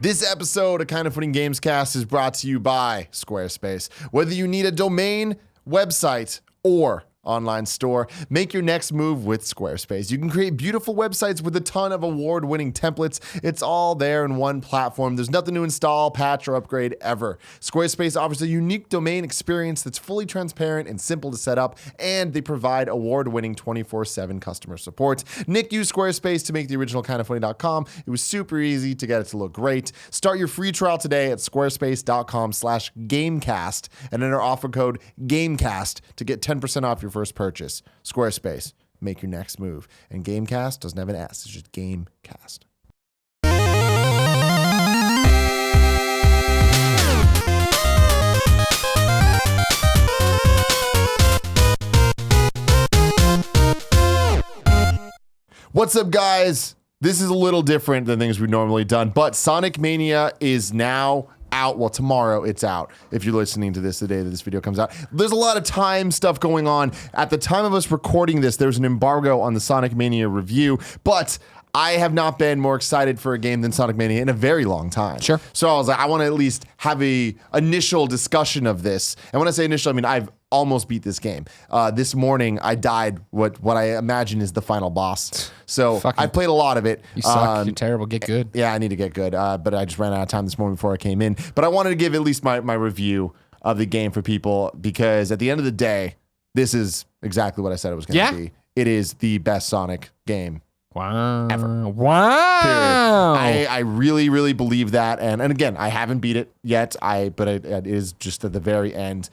This episode of Kind of Funny Gamescast is brought to you by Squarespace. Whether you need a domain, website, or online store, make your next move with Squarespace. You can create beautiful websites with a ton of award-winning templates. It's all there in one platform. There's nothing to install, patch, or upgrade ever. Squarespace offers a unique domain experience that's fully transparent and simple to set up, and they provide award-winning 24/7 customer support. Nick used Squarespace to make the original kindoffunny.com. It was super easy to get it to look great. Start your free trial today at squarespace.com/gamecast and enter offer code GAMECAST to get 10% off your first purchase. Squarespace, make your next move. And Gamecast doesn't have an S, it's just Gamecast. What's up, guys? This is a little different than things we've normally done, but Sonic Mania is now out. Well, tomorrow it's out. If you're listening to this the day that this video comes out, there's a lot of time stuff going on. At the time of us recording this, there's an embargo on the Sonic Mania review, but I have not been more excited for a game than Sonic Mania in a very long time. Sure. So I was like, I want to at least have a initial discussion of this. And when I say initial, I mean, I've almost beat this game. This morning, I died what I imagine is the final boss. So I played a lot of it. You suck. You're terrible. Get good. Yeah, I need to get good. But I just ran out of time this morning before I came in. But I wanted to give at least my review of the game for people, because at the end of the day, this is exactly what I said it was going to be. It is the best Sonic game. Wow. Ever. Wow. Period. I really, really believe that. And again, I haven't beat it yet. But it is just at the very end.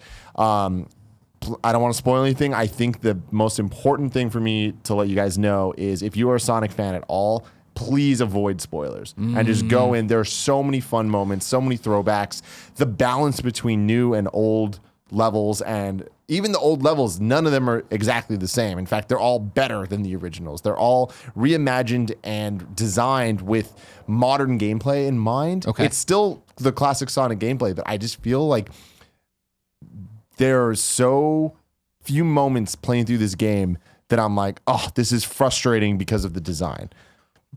I don't want to spoil anything. I think the most important thing for me to let you guys know is, if you are a Sonic fan at all, please avoid spoilers and just go in. There are so many fun moments, so many throwbacks. The balance between new and old levels, and even the old levels, none of them are exactly the same. In fact, they're all better than the originals. They're all reimagined and designed with modern gameplay in mind. Okay. It's still the classic Sonic gameplay, but I just feel like there are so few moments playing through this game that I'm like, oh, this is frustrating because of the design.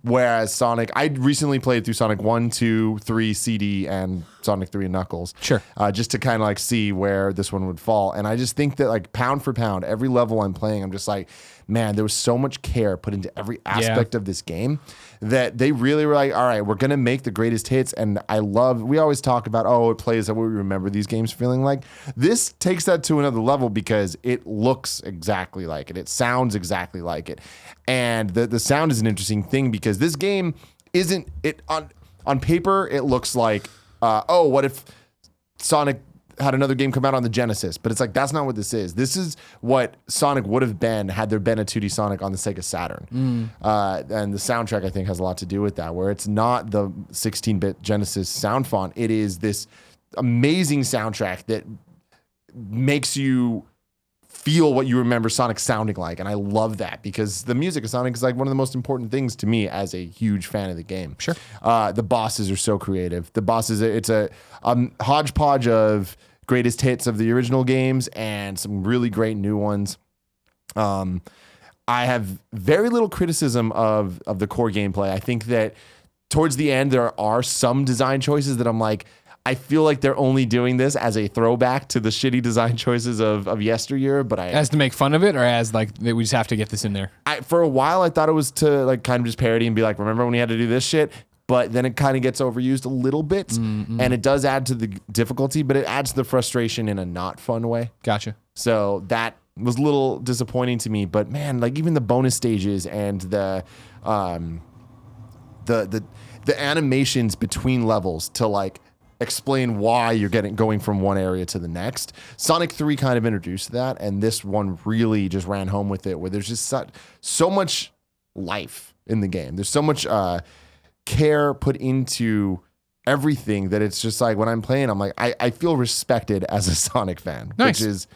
Whereas Sonic, I recently played through Sonic 1, 2, 3 CD and Sonic 3 and Knuckles. Sure. Just to kind of like see where this one would fall. And I just think that, like, pound for pound, every level I'm playing, I'm just like, man, there was so much care put into every aspect of this game that they really were like, all right, we're going to make the greatest hits. And we always talk about, oh, it plays how we remember these games feeling like. This takes that to another level because it looks exactly like it. It sounds exactly like it. And the sound is an interesting thing, because this game isn't, it on paper, it looks like, what if Sonic had another game come out on the Genesis? But it's like, that's not what this is. This is what Sonic would have been had there been a 2D Sonic on the Sega Saturn. And the soundtrack, I think, has a lot to do with that, where it's not the 16-bit Genesis sound font. It is this amazing soundtrack that makes you feel what you remember Sonic sounding like. And I love that, because the music of Sonic is like one of the most important things to me as a huge fan of the game. Sure. The bosses are so creative. The bosses, it's a hodgepodge of greatest hits of the original games and some really great new ones. I have very little criticism of the core gameplay. I think that towards the end, there are some design choices that I'm like, I feel like they're only doing this as a throwback to the shitty design choices of yesteryear. But as to make fun of it, or as like we just have to get this in there? For a while, I thought it was to like kind of just parody and be like, remember when we had to do this shit? But then it kind of gets overused a little bit, and it does add to the difficulty, but it adds to the frustration in a not fun way. Gotcha. So that was a little disappointing to me. But man, like even the bonus stages and the animations between levels to like explain why you're going from one area to the next. Sonic 3 kind of introduced that, and this one really just ran home with it, where there's just so much life in the game. There's so much care put into everything that it's just like, when I'm playing, I'm like, I feel respected as a Sonic fan, which is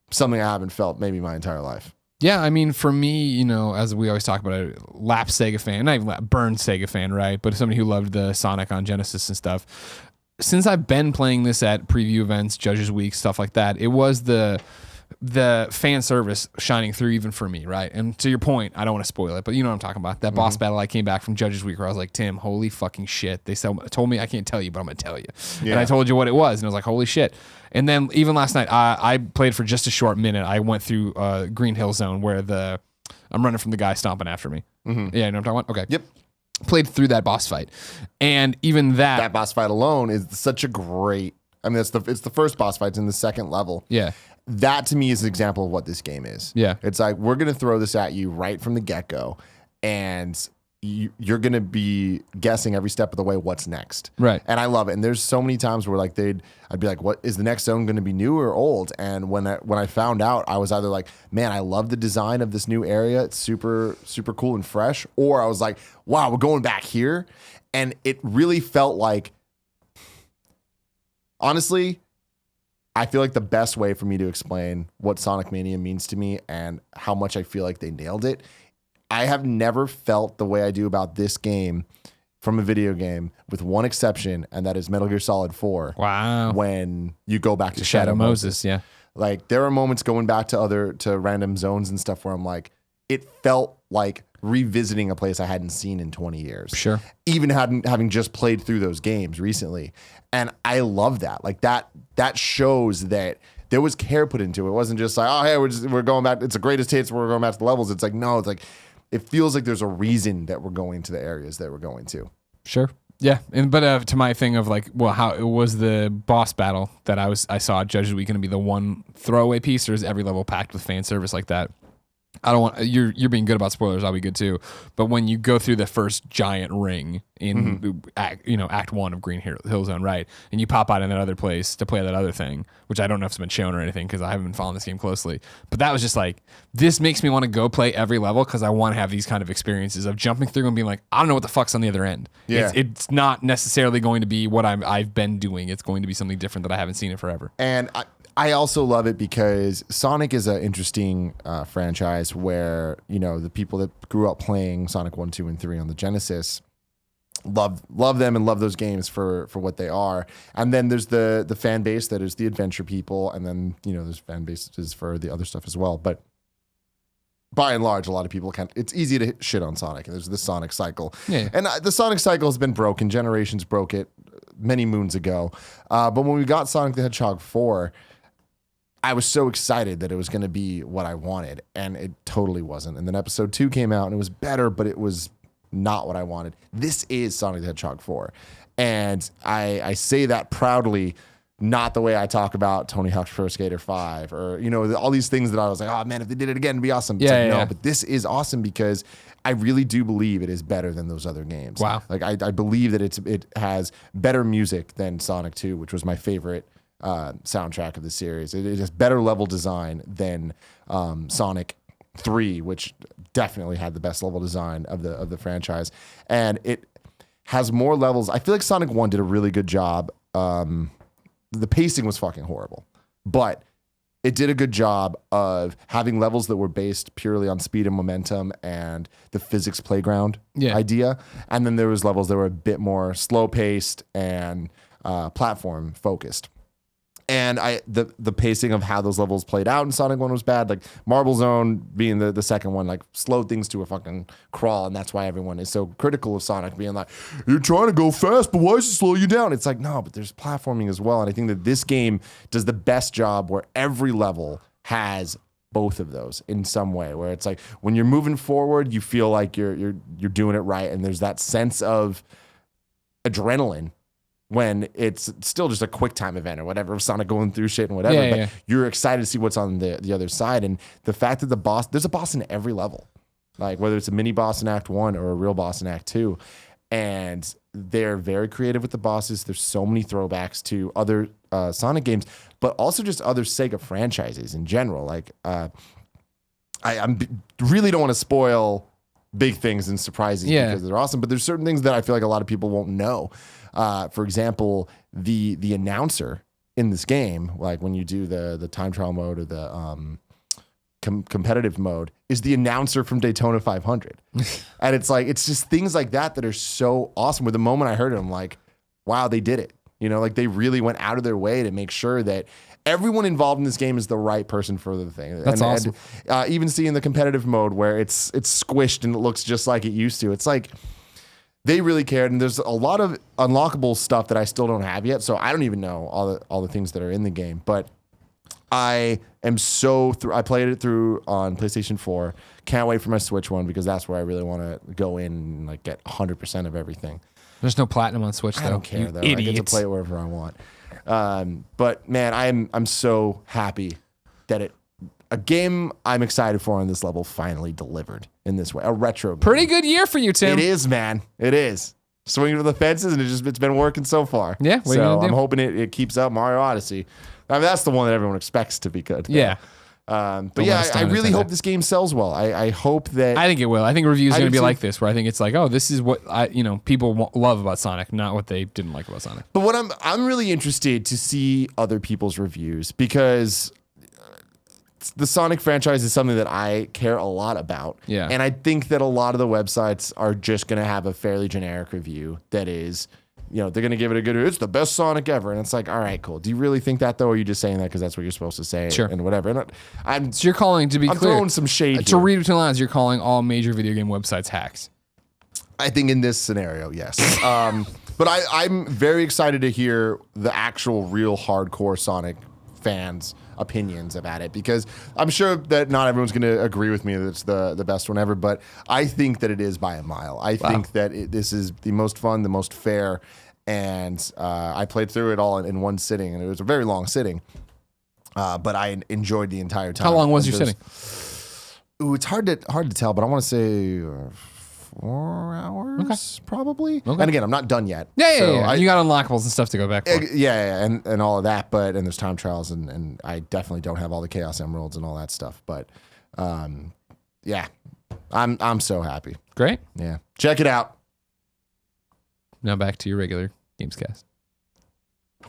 something I haven't felt maybe my entire life. Yeah, I mean, for me, you know, as we always talk about, a lapsed Sega fan, not even burned Sega fan, right? But somebody who loved the Sonic on Genesis and stuff. Since I've been playing this at preview events, Judges Week, stuff like that, it was the the fan service shining through even for me, right? And to your point, I don't want to spoil it, but you know what I'm talking about. That boss battle I came back from Judges Week where I was like, Tim, holy fucking shit. They told me I can't tell you, but I'm going to tell you. Yeah. And I told you what it was, and I was like, holy shit. And then even last night, I played for just a short minute. I went through Green Hill Zone where I'm running from the guy stomping after me. Mm-hmm. Yeah, you know what I'm talking about? Okay. Yep. Played through that boss fight. And even that boss fight alone is such a great, I mean, it's the first boss fight. It's in the second level. Yeah. That to me is an example of what this game is. Yeah. It's like, we're going to throw this at you right from the get-go, and you're going to be guessing every step of the way what's next. Right. And I love it. And there's so many times where like I'd be like, what is the next zone going to be, new or old? And when I found out, I was either like, man, I love the design of this new area. It's super, super cool and fresh. Or I was like, wow, we're going back here. And it really felt like, honestly, I feel like the best way for me to explain what Sonic Mania means to me and how much I feel like they nailed it, I have never felt the way I do about this game from a video game, with one exception, and that is Metal Gear Solid 4. Wow. When you go back to Shadow Moses, yeah. Like, there are moments going back to random zones and stuff where I'm like, it felt like revisiting a place I hadn't seen in 20 years. Sure. Even having just played through those games recently. And I love that. Like, that shows that there was care put into it. It wasn't just like, oh, hey, we're going back. It's the greatest hits. We're going back to the levels. It's like, no, it's like, it feels like there's a reason that we're going to the areas that we're going to. Sure. Yeah. But to my thing of like, well, how it was the boss battle that I saw at Judges Week going to be the one throwaway piece, or is every level packed with fan service like that? I don't want you're being good about spoilers. I'll be good too. But when you go through the first giant ring in Act 1 of Green Hill Zone, right, and you pop out in that other place to play that other thing, which I don't know if it's been shown or anything because I haven't been following this game closely. But that was just like, this makes me want to go play every level because I want to have these kind of experiences of jumping through and being like, I don't know what the fuck's on the other end. Yeah. It's not necessarily going to be what I've been doing. It's going to be something different that I haven't seen in forever. And I also love it because Sonic is an interesting franchise where, the people that grew up playing Sonic 1, 2, and 3 on the Genesis love them and love those games for what they are. And then there's the fan base that is the adventure people, and then, there's fan bases for the other stuff as well. But by and large, a lot of people it's easy to shit on Sonic. There's the Sonic cycle. Yeah. And the Sonic cycle has been broken. Generations broke it many moons ago. But when we got Sonic the Hedgehog 4, I was so excited that it was going to be what I wanted, and it totally wasn't. And then episode 2 came out, and it was better, but it was not what I wanted. This is Sonic the Hedgehog 4. And I say that proudly, not the way I talk about Tony Hawk's Pro Skater 5 or, all these things that I was like, oh man, if they did it again, it'd be awesome. No, but this is awesome because I really do believe it is better than those other games. Wow. Like I believe that it has better music than Sonic 2, which was my favorite soundtrack of the series. It has better level design than Sonic 3, which definitely had the best level design of the franchise, and it has more levels. I feel like Sonic 1 did a really good job. The pacing was fucking horrible, but it did a good job of having levels that were based purely on speed and momentum and the physics playground idea, and then there was levels that were a bit more slow paced and platform focused. And the pacing of how those levels played out in Sonic 1 was bad. Like Marble Zone being the second one, like slowed things to a fucking crawl. And that's why everyone is so critical of Sonic being like, you're trying to go fast, but why does it slow you down? It's like, no, but there's platforming as well. And I think that this game does the best job where every level has both of those in some way, where it's like when you're moving forward, you feel like you're doing it right. And there's that sense of adrenaline when it's still just a quick time event or whatever, Sonic going through shit and whatever, but you're excited to see what's on the other side. And the fact that there's a boss in every level, like whether it's a mini boss in Act 1 or a real boss in Act 2. And they're very creative with the bosses. There's so many throwbacks to other Sonic games, but also just other Sega franchises in general. Like I really don't want to spoil big things and surprises because they're awesome, but there's certain things that I feel like a lot of people won't know. For example, the announcer in this game, like when you do the time trial mode or the competitive mode, is the announcer from Daytona 500. And it's like, it's just things like that are so awesome. Where the moment I heard it, I'm like, wow, they did it. Like they really went out of their way to make sure that everyone involved in this game is the right person for the thing. That's awesome. Even seeing the competitive mode where it's squished and it looks just like it used to. It's like they really cared, and there's a lot of unlockable stuff that I still don't have yet. So I don't even know all the things that are in the game, but I am I played it through on PlayStation 4. Can't wait for my Switch one because that's where I really want to go in and like get 100% of everything. There's no platinum on Switch though. I don't care though. Idiots. I get to play it wherever I want. But man, I'm so happy that a game I'm excited for on this level finally delivered in this way. A retro game. Pretty good year for you, Tim. It is, man. It is. Swinging for the fences, and it's been working so far. Yeah. What are you so gonna do? I'm hoping it keeps up. Mario Odyssey. I mean, that's the one that everyone expects to be good. Yeah. But Don't yeah, let us I down, really Nintendo. hope this game sells well. I hope that. I think it will. I think reviews are I going to do be too. like this, where I think it's like, oh, this is what people love about Sonic, not what they didn't like about Sonic. But what I'm really interested to see other people's reviews because the Sonic franchise is something that I care a lot about. Yeah. And I think that a lot of the websites are just going to have a fairly generic review that is, they're going to give it a good, it's the best Sonic ever. And it's like, all right, cool. Do you really think that though? Or are you just saying that because that's what you're supposed to say? Sure. And whatever. And So you're calling, to be I'm clear, throwing some shade to here. read between the lines, you're calling all major video game websites hacks. I think in this scenario, yes. But I'm very excited to hear the actual real hardcore Sonic fans' opinions about it because I'm sure that not everyone's going to agree with me that it's the best one ever, but I think that it is by a mile. I think that this is the most fun, the most fair, and I played through it all in one sitting, and it was a very long sitting, but I enjoyed the entire time. How long was your sitting? Ooh, it's hard to tell, but I want to say 4 hours, probably. Okay. And again, I'm not done yet. Yeah. You got unlockables and stuff to go back for. Yeah, and all of that, and there's time trials, and I definitely don't have all the Chaos Emeralds and all that stuff, but yeah, I'm so happy. Great. Yeah, check it out. Now back to your regular Gamescast.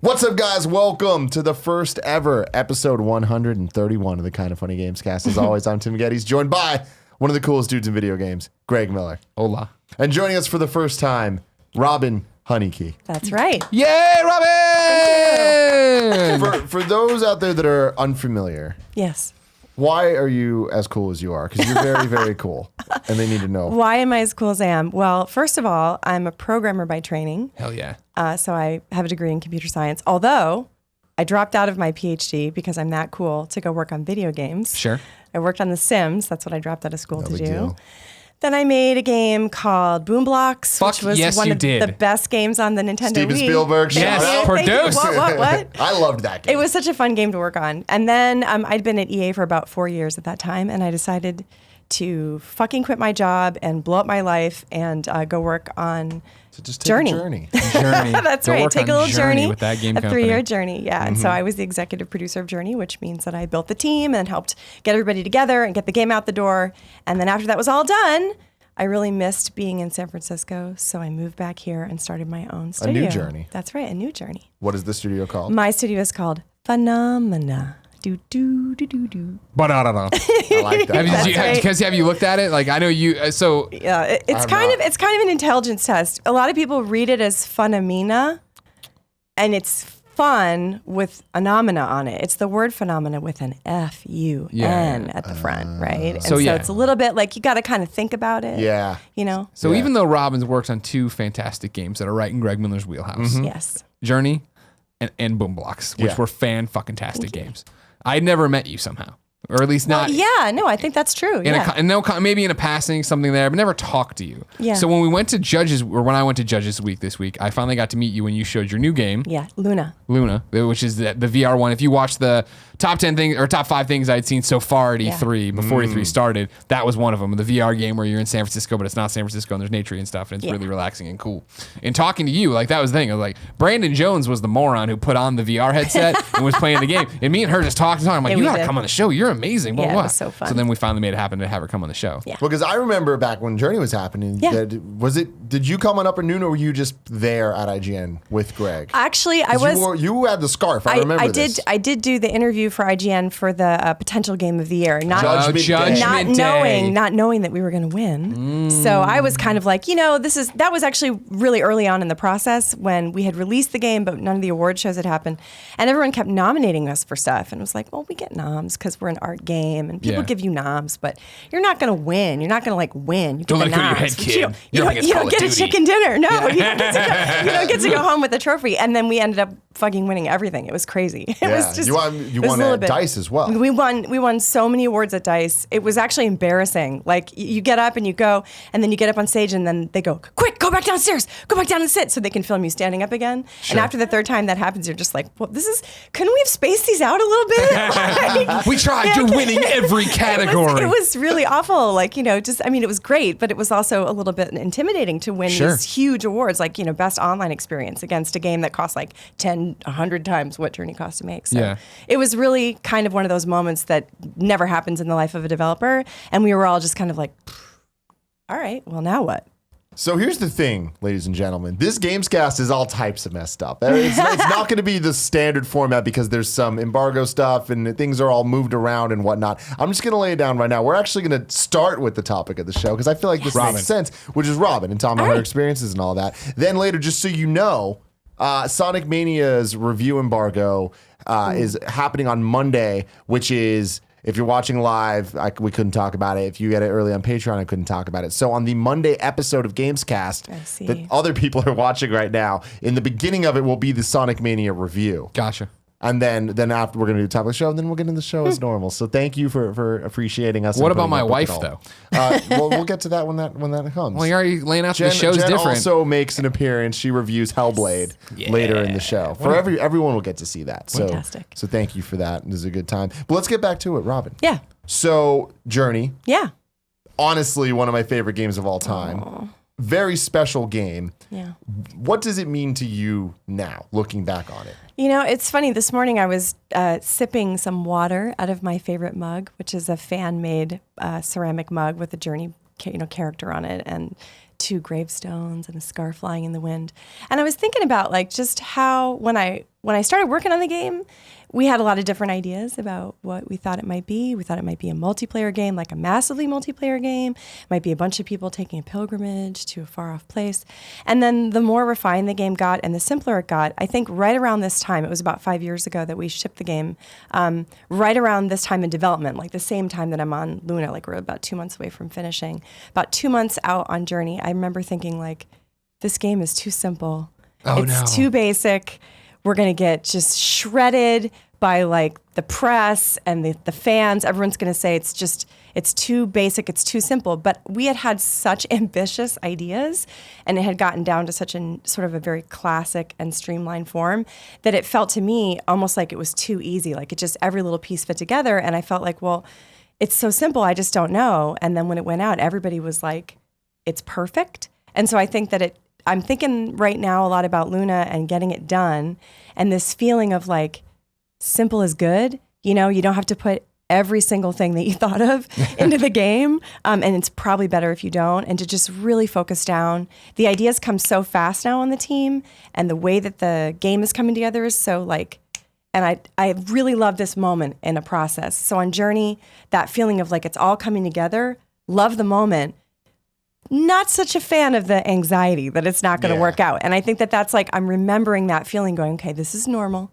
What's up, guys? Welcome to the first ever episode 131 of the Kind of Funny Gamescast. As always, I'm Tim Gettys, joined by one of the coolest dudes in video games, Greg Miller. Hola. And joining us for the first time, Robin Honeyke. That's right. Yay, Robin! For those out there that are unfamiliar, Yes. why are you as cool as you are? Because you're very, very cool, and they need to know. Why am I as cool as I am? Well, first of all, I'm a programmer by training. Hell yeah. So I have a degree in computer science, although I dropped out of my PhD because I'm that cool to go work on video games. Sure. I worked on The Sims. That's what I dropped out of school No to big do. deal. Then I made a game called Boom Blocks, Fuck which was yes, one you of did. the best games on the Nintendo Steven Wii. Spielberg, Yes, shout out. Thank you. produced. What? I loved that game. It was such a fun game to work on. And then I'd been at EA for about 4 years at that time, and I decided to fucking quit my job and blow up my life and go work on So just take Journey. a journey. Journey. That's Go right. work Take a on little journey with that game a company. 3-year journey. Yeah. And so I was the executive producer of Journey, which means that I built the team and helped get everybody together and get the game out the door. And then after that was all done, I really missed being in San Francisco. So I moved back here and started my own studio. new journey. That's right. A new journey. What is the studio called? My studio is called Phenomena. Do, do, do, do, do. Ba-da-da-da. I like that. Have you looked at it? Like, I know you, so Yeah, it's I'm kind not. of an intelligence test. A lot of people read it as phenomena, and it's fun with anomena on it. It's the word phenomena with an F-U-N at the front, right? And So, yeah. it's a little bit like you got to kind of think about it. Yeah. You know? So Yeah. even though Robin's worked on two fantastic games that are right in Greg Miller's wheelhouse, Yes. Journey and Boom Blocks, which Yeah. were fan-fucking-tastic games. I'd never met you somehow, or at least not Yeah, no, I think that's true. maybe in a passing something there, but never talked to you. Yeah. So when we went to Judges, or when I went to Judges Week this week, I finally got to meet you when you showed your new game, Yeah, Luna. Luna, which is the VR one. If you watch the top 10 things or top 5 things I'd seen so far at E3 before E3 started, that was one of them. The VR game where you're in San Francisco, but it's not San Francisco and there's nature and stuff, and it's really relaxing and cool. And talking to you, like that was the thing. I was like, Brandon Jones was the moron who put on the VR headset and was playing the game. And me and her just talking. I'm like, Yeah, you we gotta did. come on the show. You're amazing. Blah, Yeah, it blah. was so fun. So then we finally made it happen to have her come on the show. Yeah. Well, because I remember back when Journey was happening, Yeah. that, was it did you come on Upper Noon, or were you just there at IGN with Greg? Actually, I was. You had the scarf. I remember this. I did do the interview for IGN for the potential game of the year. Judgment Day. Not knowing that we were going to win. So I was kind of like, that was actually really early on in the process when we had released the game, but none of the award shows had happened, and everyone kept nominating us for stuff, and it was like, well, we get noms because we're an art game, and people give you noms, but you're not going to win. You're not going to like win. You don't get let it go to your head, kid. You don't get a chicken dinner. No, you don't get to go home with a trophy. And then we ended up fucking winning everything. It was crazy. It was just, you won at DICE as well. We won so many awards at DICE. It was actually embarrassing. Like you get up and you go, and then you get up on stage, and then they go, quick, go back downstairs, go back down and sit, so they can film you standing up again. Sure. And after the third time that happens, you're just like, well, couldn't we have spaced these out a little bit? Like, we tried. You're winning every category. It was really awful. Like, it was great, but it was also a little bit intimidating to win these huge awards, like, best online experience against a game that costs like 100 times what Journey cost to make. So it was really kind of one of those moments that never happens in the life of a developer. And we were all just kind of like, all right, well, now what? So here's the thing, ladies and gentlemen. This Gamescast is all types of messed up. It's not going to be the standard format because there's some embargo stuff and things are all moved around and whatnot. I'm just going to lay it down right now. We're actually going to start with the topic of the show because I feel like this makes sense, which is Robin and talking about her experiences and all that. Then later, just so you know, Sonic Mania's review embargo is happening on Monday, which is... If you're watching live, we couldn't talk about it. If you get it early on Patreon, I couldn't talk about it. So on the Monday episode of Gamescast that other people are watching right now, in the beginning of it will be the Sonic Mania review. Gotcha. And then after we're going to do the top of the show, and then we'll get into the show as normal. So thank you for appreciating us. What about my wife, though? Well, we'll get to that when that comes. Well, you're already laying out the show's Jen different. also makes an appearance. She reviews Hellblade later in the show. Everyone will get to see that. So, fantastic. So thank you for that. It was a good time. But let's get back to it, Robin. Yeah. So Journey. Yeah. Honestly, one of my favorite games of all time. Aww. Very special game. Yeah. What does it mean to you now, looking back on it? It's funny. This morning I was sipping some water out of my favorite mug, which is a fan-made ceramic mug with a Journey, character on it, and 2 gravestones and a scar flying in the wind. And I was thinking about just how when I started working on the game, we had a lot of different ideas about what we thought it might be. We thought it might be a multiplayer game, like a massively multiplayer game. It might be a bunch of people taking a pilgrimage to a far off place. And then the more refined the game got and the simpler it got, I think right around this time, it was about 5 years ago that we shipped the game, right around this time in development, like the same time that I'm on Luna, like we're about 2 months away from finishing. About 2 months out on Journey, I remember thinking this game is too simple. It's too basic. We're going to get just shredded by the press and the fans. Everyone's going to say it's too basic, it's too simple. But we had such ambitious ideas, and it had gotten down to such a sort of a very classic and streamlined form that it felt to me almost like it was too easy. Like it just, every little piece fit together. And I felt like, well, it's so simple, I just don't know. And then when it went out, everybody was like, it's perfect. And so I think that I'm thinking right now a lot about Luna and getting it done, and this feeling of simple is good. You don't have to put every single thing that you thought of into the game, and it's probably better if you don't, and to just really focus down. The ideas come so fast now on the team, and the way that the game is coming together is so and I really love this moment in a process. So on Journey, that feeling of it's all coming together, love the moment. Not such a fan of the anxiety that it's not going to work out. And I think that's I'm remembering that feeling going, okay, this is normal.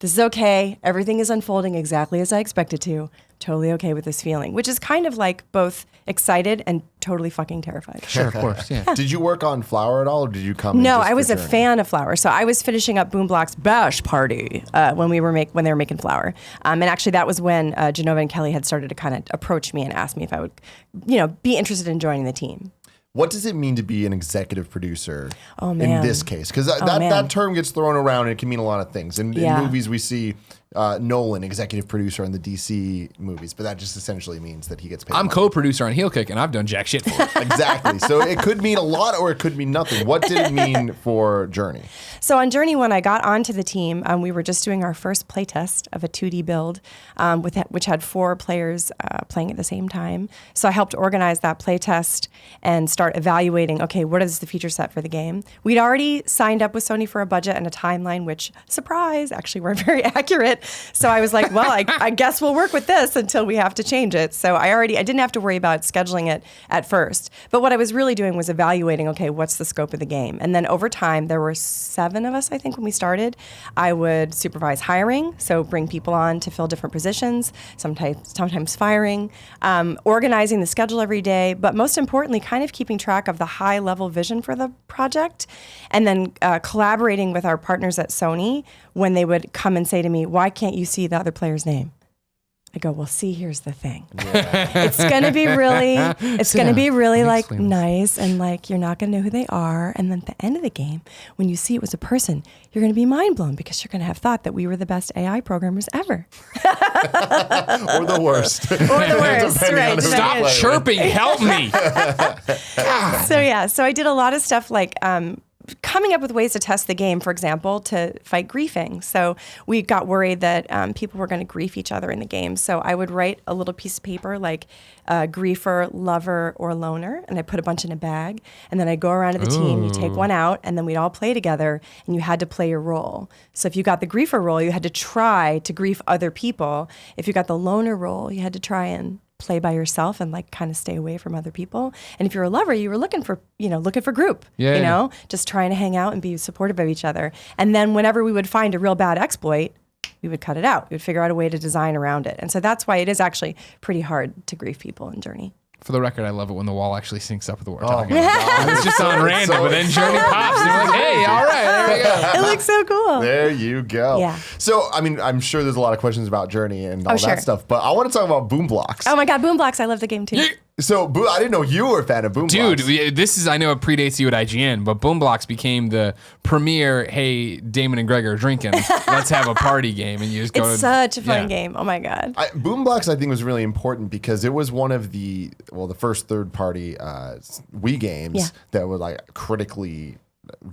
This is okay. Everything is unfolding exactly as I expected to. Totally okay with this feeling, which is kind of both excited and totally fucking terrified. Sure, of course, yeah. Did you work on Flower at all, or did you come? No, I was a fan of Flower. So I was finishing up Boom Block's Bash Party when they were making Flower, and actually that was when Genova and Kelly had started to kind of approach me and ask me if I would, be interested in joining the team. What does it mean to be an executive producer in this case? Because that term gets thrown around and it can mean a lot of things. In movies, we see Nolan, executive producer on the DC movies, but that just essentially means that he gets paid. I'm money. co-producer on Heel Kick, and I've done jack shit for it. Exactly. So it could mean a lot or it could mean nothing. What did it mean for Journey? So on Journey, when I got onto the team, we were just doing our first playtest of a 2D build, which had 4 players playing at the same time. So I helped organize that playtest and start evaluating, okay, what is the feature set for the game? We'd already signed up with Sony for a budget and a timeline, which, surprise, actually weren't very accurate. So I was like, well, I guess we'll work with this until we have to change it. So I didn't have to worry about scheduling it at first. But what I was really doing was evaluating, okay, what's the scope of the game? And then over time, there were 7 of us, I think, when we started. I would supervise hiring, so bring people on to fill different positions, sometimes firing, organizing the schedule every day, but most importantly, kind of keeping track of the high-level vision for the project, and then collaborating with our partners at Sony when they would come and say to me, why can't you see the other player's name? I go, well, see, here's the thing. Yeah. It's going to be really, like nice, and like you're not going to know who they are. And then at the end of the game, when you see it was a person, you're going to be mind blown because you're going to have thought that we were the best AI programmers ever. Or the worst. Or the worst, right? Stop chirping, help me. So I did a lot of stuff like coming up with ways to test the game, for example, to fight griefing. So we got worried that people were going to grief each other in the game. So I would write a little piece of paper like griefer, lover, or loner, and I put a bunch in a bag. And then I'd go around to the team, you take one out, and then we'd all play together, and you had to play your role. So if you got the griefer role, you had to try to grief other people. If you got the loner role, you had to try and play by yourself and like kind of stay away from other people. And if you're a lover, you were looking for group, just trying to hang out and be supportive of each other. And then whenever we would find a real bad exploit, we would cut it out. We would figure out a way to design around it. And so that's why it is actually pretty hard to grief people in Journey. For the record, I love it when the wall actually syncs up with what we're talking about. It's just on random, but then Journey pops and you're like, hey, all right, there we go. It looks so cool. There you go. Yeah. So, I mean, I'm sure there's a lot of questions about Journey and all that stuff, but I want to talk about Boom Blocks. Oh my God, Boom Blocks. I love the game too. So, I didn't know you were a fan of Boom Blocks. Dude, I know it predates you at IGN, but Boom Blocks became the premier, hey, Damon and Greg are drinking, let's have a party game. And you just go It's such a fun game. Oh my God. Boom Blocks, I think, was really important because it was one of the first third-party Wii games that were like critically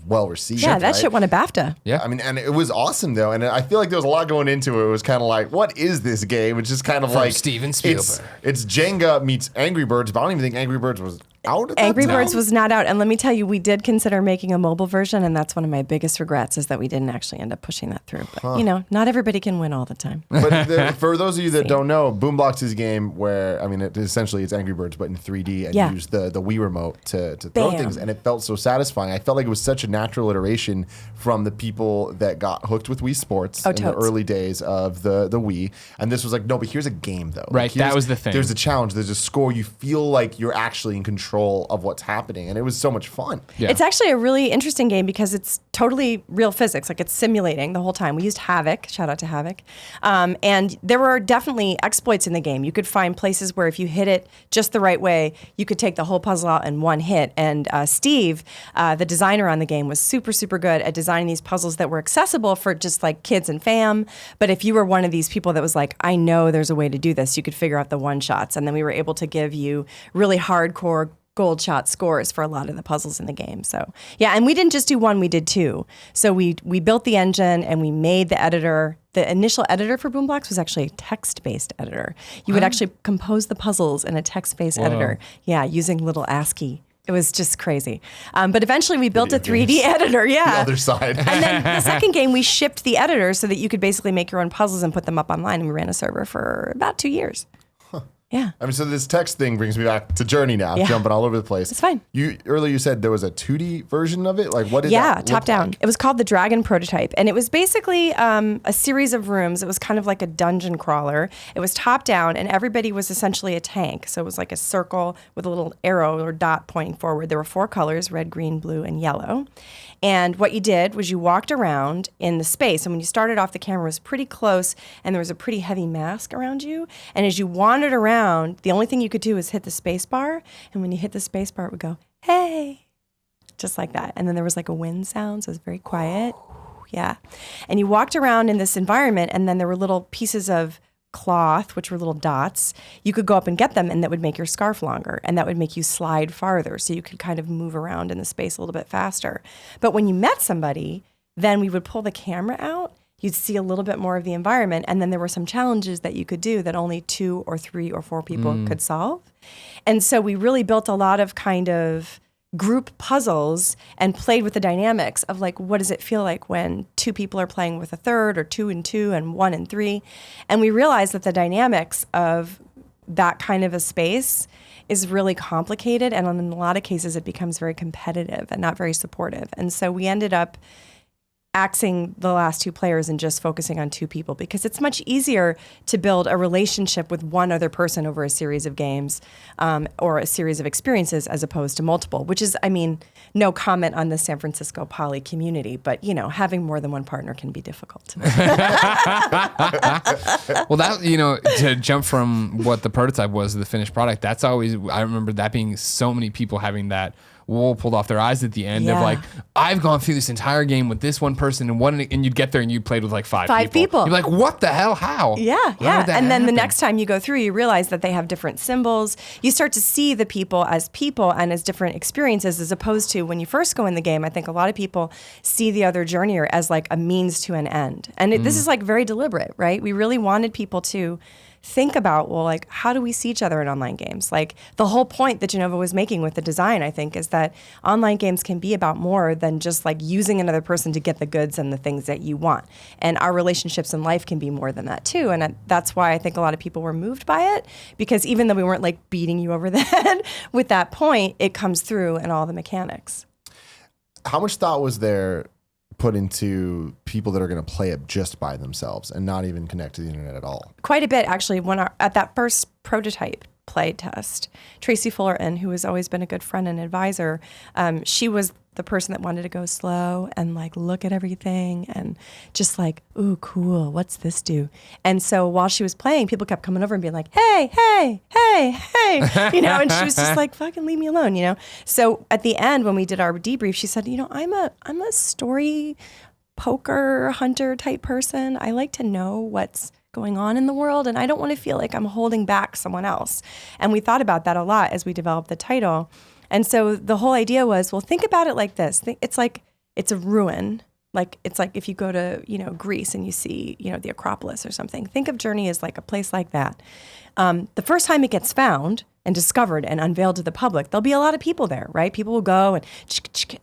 well received. Yeah, that shit won a BAFTA. Yeah. I mean, and it was awesome though. And I feel like there was a lot going into it. It was kind of like, what is this game? It's just kind of like Steven Spielberg. It's Jenga meets Angry Birds, but I don't even think Angry Birds was out at that Angry time. Birds was not out. And let me tell you, we did consider making a mobile version, and that's one of my biggest regrets is that we didn't actually end up pushing that through. But, not everybody can win all the time. But for those of you that don't know, Boom Blocks is a game where, I mean, essentially it's Angry Birds, but in 3D, and you use the Wii remote to throw things, and it felt so satisfying. I felt like it was such a natural iteration from the people that got hooked with Wii Sports in the early days of the Wii. And this was like, no, but here's a game though. Right, like, that was the thing. There's a challenge, there's a score. You feel like you're actually in control of what's happening, and it was so much fun. Yeah. It's actually a really interesting game because it's totally real physics, like it's simulating the whole time. We used Havoc, shout out to Havoc, and there were definitely exploits in the game. You could find places where if you hit it just the right way, you could take the whole puzzle out in one hit. And Steve, the designer on the game, was super, super good at designing these puzzles that were accessible for just like kids and fam. But if you were one of these people that was like, I know there's a way to do this, you could figure out the one shots. And then we were able to give you really hardcore gold shot scores for a lot of the puzzles in the game. So yeah, and we didn't just do one, we did two. So we built the engine and we made the editor. The initial editor for Boom Blocks was actually a text-based editor. You would actually compose the puzzles in a text-based editor. Yeah, using little ASCII. It was just crazy. But eventually we built a 3D editor, The other side. And then the second game, we shipped the editor so that you could basically make your own puzzles and put them up online. And we ran a server for about 2 years. Yeah. I mean, so this text thing brings me back to Journey now, jumping all over the place. It's fine. Earlier you said there was a 2D version of it? Like, what did that Yeah, look top down. like? It was called the Dragon Prototype. And it was basically a series of rooms. It was kind of like a dungeon crawler. It was top down, and everybody was essentially a tank. So it was like a circle with a little arrow or dot pointing forward. There were 4 colors, red, green, blue, and yellow. And what you did was you walked around in the space. And when you started off, the camera was pretty close, and there was a pretty heavy mask around you. And as you wandered around, the only thing you could do was hit the space bar. And when you hit the space bar, it would go, hey, just like that. And then there was like a wind sound, so it was very quiet. yeah. And you walked around in this environment, and then there were little pieces of cloth, which were little dots. You could go up and get them, and that would make your scarf longer, and that would make you slide farther, so you could kind of move around in the space a little bit faster. But when you met somebody, then we would pull the camera out. You'd see a little bit more of the environment, and then there were some challenges that you could do that only 2 or 3 or 4 people could solve. And so we really built a lot of kind of group puzzles and played with the dynamics of like, what does it feel like when 2 people are playing with a third, or 2 and 2 and 1 and 3? And we realized that the dynamics of that kind of a space is really complicated, and in a lot of cases it becomes very competitive and not very supportive. And so we ended up axing the last 2 players and just focusing on 2 people, because it's much easier to build a relationship with one other person over a series of games or a series of experiences as opposed to multiple, which is, I mean, no comment on the San Francisco poly community, but, you know, having more than one partner can be difficult. Well, that, you know, to jump from what the prototype was to the finished product, that's always, I remember that being so many people having that wool pulled off their eyes at the end of like, I've gone through this entire game with this one person and you'd get there and you played with like 5 people. You're like, what the hell? How? Yeah. And then the next time you go through, you realize that they have different symbols. You start to see the people and as different experiences, as opposed to when you first go in the game. I think a lot of people see the other journeyer as like a means to an end. And this is like very deliberate, right? We really wanted people to think about, well, like, how do we see each other in online games? Like, the whole point that Genova was making with the design, I think, is that online games can be about more than just like using another person to get the goods and the things that you want. And our relationships in life can be more than that too. And that's why I think a lot of people were moved by it, because even though we weren't like beating you over the head with that point, it comes through in all the mechanics. How much thought was there put into people that are going to play it just by themselves and not even connect to the internet at all? Quite a bit, actually. At that first prototype play test, Tracy Fullerton, who has always been a good friend and advisor, she was the person that wanted to go slow and like look at everything and just like, ooh, cool, what's this do? And so while she was playing, people kept coming over and being like, hey, you know, and she was just like, fucking leave me alone, you know? So at the end, when we did our debrief, she said, you know, I'm a story poker hunter type person. I like to know what's going on in the world, and I don't want to feel like I'm holding back someone else. And we thought about that a lot as we developed the title. And so the whole idea was, well, think about it like this. It's like, it's a ruin. Like, it's like if you go to, you know, Greece and you see, you know, the Acropolis or something. Think of Journey as like a place like that. The first time it gets found and discovered and unveiled to the public, there'll be a lot of people there, right? People will go and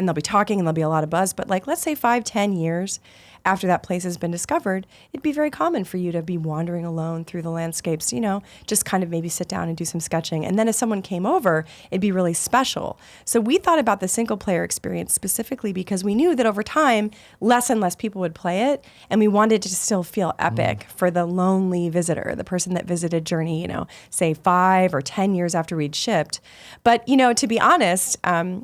they'll be talking and there'll be a lot of buzz. But like, let's say 5-10 years after that place has been discovered, it'd be very common for you to be wandering alone through the landscapes, you know, just kind of maybe sit down and do some sketching. And then if someone came over, it'd be really special. So we thought about the single player experience specifically because we knew that over time, less and less people would play it. And we wanted to still feel epic for the lonely visitor, the person that visited Journey, you know, say 5 or 10 years after we'd shipped. But, you know, to be honest,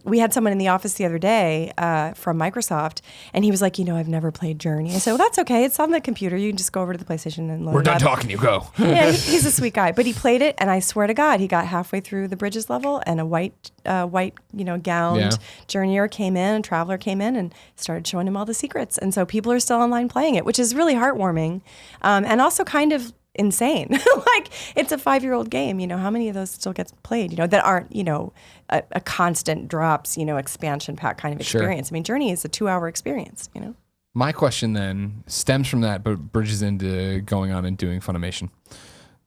we had someone in the office the other day from Microsoft, and he was like, you know, I've never played Journey. I said, well, that's okay. It's on the computer. You can just go over to the PlayStation and load it up. We're done talking. You go. Yeah, he's a sweet guy. But he played it, and I swear to God, he got halfway through the Bridges level, and a white, you know, gowned journeyer came in, a traveler came in, and started showing him all the secrets. And so people are still online playing it, which is really heartwarming, and also kind of insane. Like, it's a 5-year-old game. You know, how many of those still gets played? You know, that aren't, you know, a constant drops, you know, expansion pack kind of experience. I mean, Journey is a 2-hour experience. You know. My question then stems from that, but bridges into going on and doing Funimation.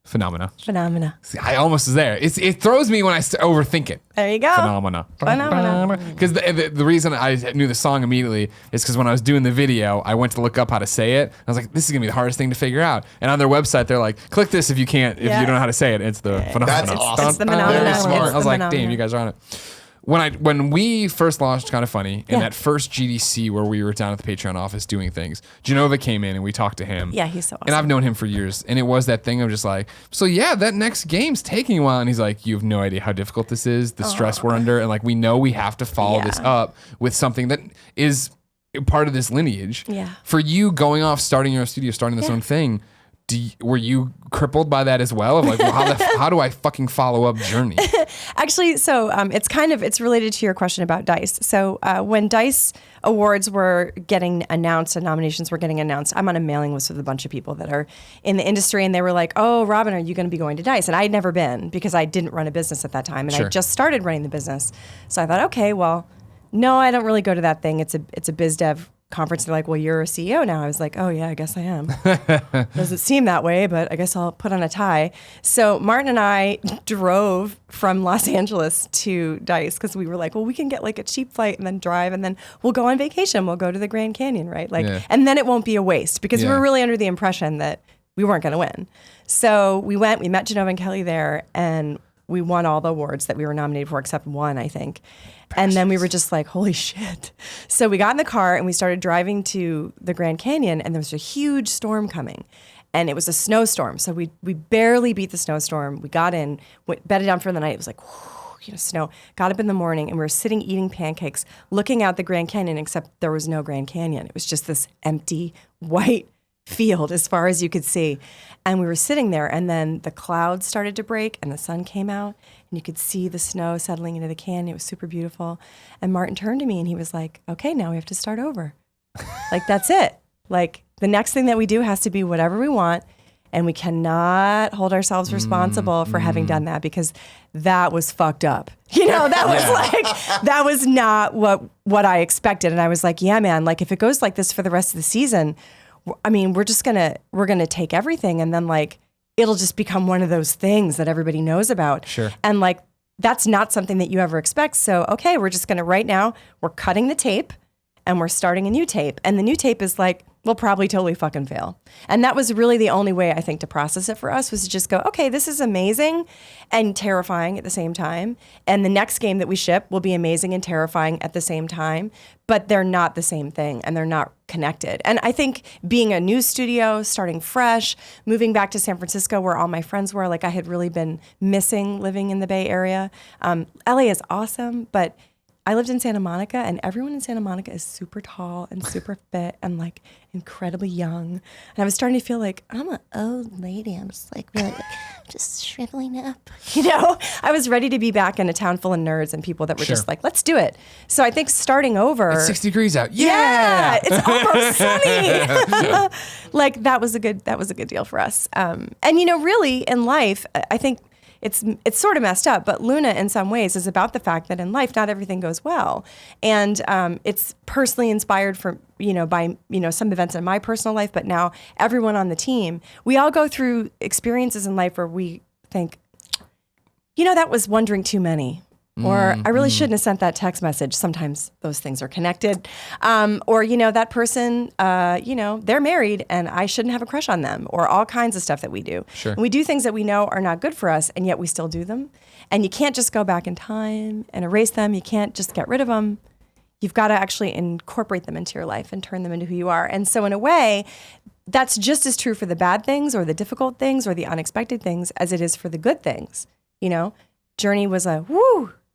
Phenomena. See, I almost was there. It throws me when I overthink it. There you go. Phenomena. Because the reason I knew the song immediately is because when I was doing the video, I went to look up how to say it. I was like, this is going to be the hardest thing to figure out. And on their website, they're like, click this if you don't know how to say it. It's the Phenomena. That's awesome. It's the Phenomena. Very smart. I was like, damn, you guys are on it. When we first launched Kind of Funny, in that first GDC where we were down at the Patreon office doing things, Genova came in and we talked to him. Yeah, he's so awesome. And I've known him for years. And it was that thing of just like, so yeah, that next game's taking a while. And he's like, you have no idea how difficult this is, the stress we're under. And like, we know we have to follow this up with something that is part of this lineage. Yeah. For you going off, starting your own studio, starting this own thing, were you crippled by that as well? Of like, well, how do I fucking follow up Journey? Actually, so it's related to your question about DICE. So when DICE awards were getting announced and nominations were getting announced, I'm on a mailing list with a bunch of people that are in the industry, and they were like, "Oh, Robin, are you going to be going to DICE?" And I had never been because I didn't run a business at that time, and Sure. I just started running the business. So I thought, okay, well, no, I don't really go to that thing. It's a biz dev conference. They're like, well, you're a CEO now. I was like, oh yeah, I guess I am. Doesn't seem that way, but I guess I'll put on a tie. So Martin and I drove from Los Angeles to DICE because we were like, well, we can get like a cheap flight and then drive, and then we'll go on vacation. We'll go to the Grand Canyon, right? And then it won't be a waste because we were really under the impression that we weren't going to win. So we went, we met Genova and Kelly there, and we won all the awards that we were nominated for except one, I think. And then we were just like, holy shit. So we got in the car and we started driving to the Grand Canyon, and there was a huge storm coming. And it was a snowstorm. So we barely beat the snowstorm. We got in, bedded down for the night. It was like, snow. Got up in the morning and we were sitting eating pancakes, looking out the Grand Canyon, except there was no Grand Canyon. It was just this empty, white field as far as you could see. And we were sitting there, and then the clouds started to break and the sun came out, and you could see the snow settling into the canyon. It was super beautiful. And Martin turned to me and he was like, okay, now we have to start over. Like, that's it. Like, the next thing that we do has to be whatever we want, and we cannot hold ourselves responsible for having done that, because that was fucked up. That was like, that was not what I expected. And I was like, yeah, man, like if it goes like this for the rest of the season, I mean, we're going to take everything, and then like, it'll just become one of those things that everybody knows about. Sure. And like, that's not something that you ever expect. So, okay, we're just going to, right now, we're cutting the tape and we're starting a new tape. And the new tape is like, we'll probably totally fucking fail. And that was really the only way, I think, to process it for us, was to just go, okay, this is amazing and terrifying at the same time. And the next game that we ship will be amazing and terrifying at the same time, but they're not the same thing and they're not connected. And I think being a new studio, starting fresh, moving back to San Francisco where all my friends were, like I had really been missing living in the Bay Area. LA is awesome, but I lived in Santa Monica, and everyone in Santa Monica is super tall and super fit and like incredibly young. And I was starting to feel like I'm an old lady. I'm just like really just shriveling up. I was ready to be back in a town full of nerds and people that were just like, let's do it. So I think starting over. It's 60 degrees out. Yeah, it's almost sunny. Like that was a good deal for us. And really in life, I think it's sort of messed up, but Luna in some ways is about the fact that in life not everything goes well, and it's personally inspired by some events in my personal life, but now everyone on the team, we all go through experiences in life where we think, that was one drink too many. Or I really shouldn't have sent that text message. Sometimes those things are connected. Or, that person, they're married and I shouldn't have a crush on them, or all kinds of stuff that we do. Sure. And we do things that we know are not good for us, and yet we still do them. And you can't just go back in time and erase them. You can't just get rid of them. You've got to actually incorporate them into your life and turn them into who you are. And so in a way, that's just as true for the bad things or the difficult things or the unexpected things as it is for the good things. Journey was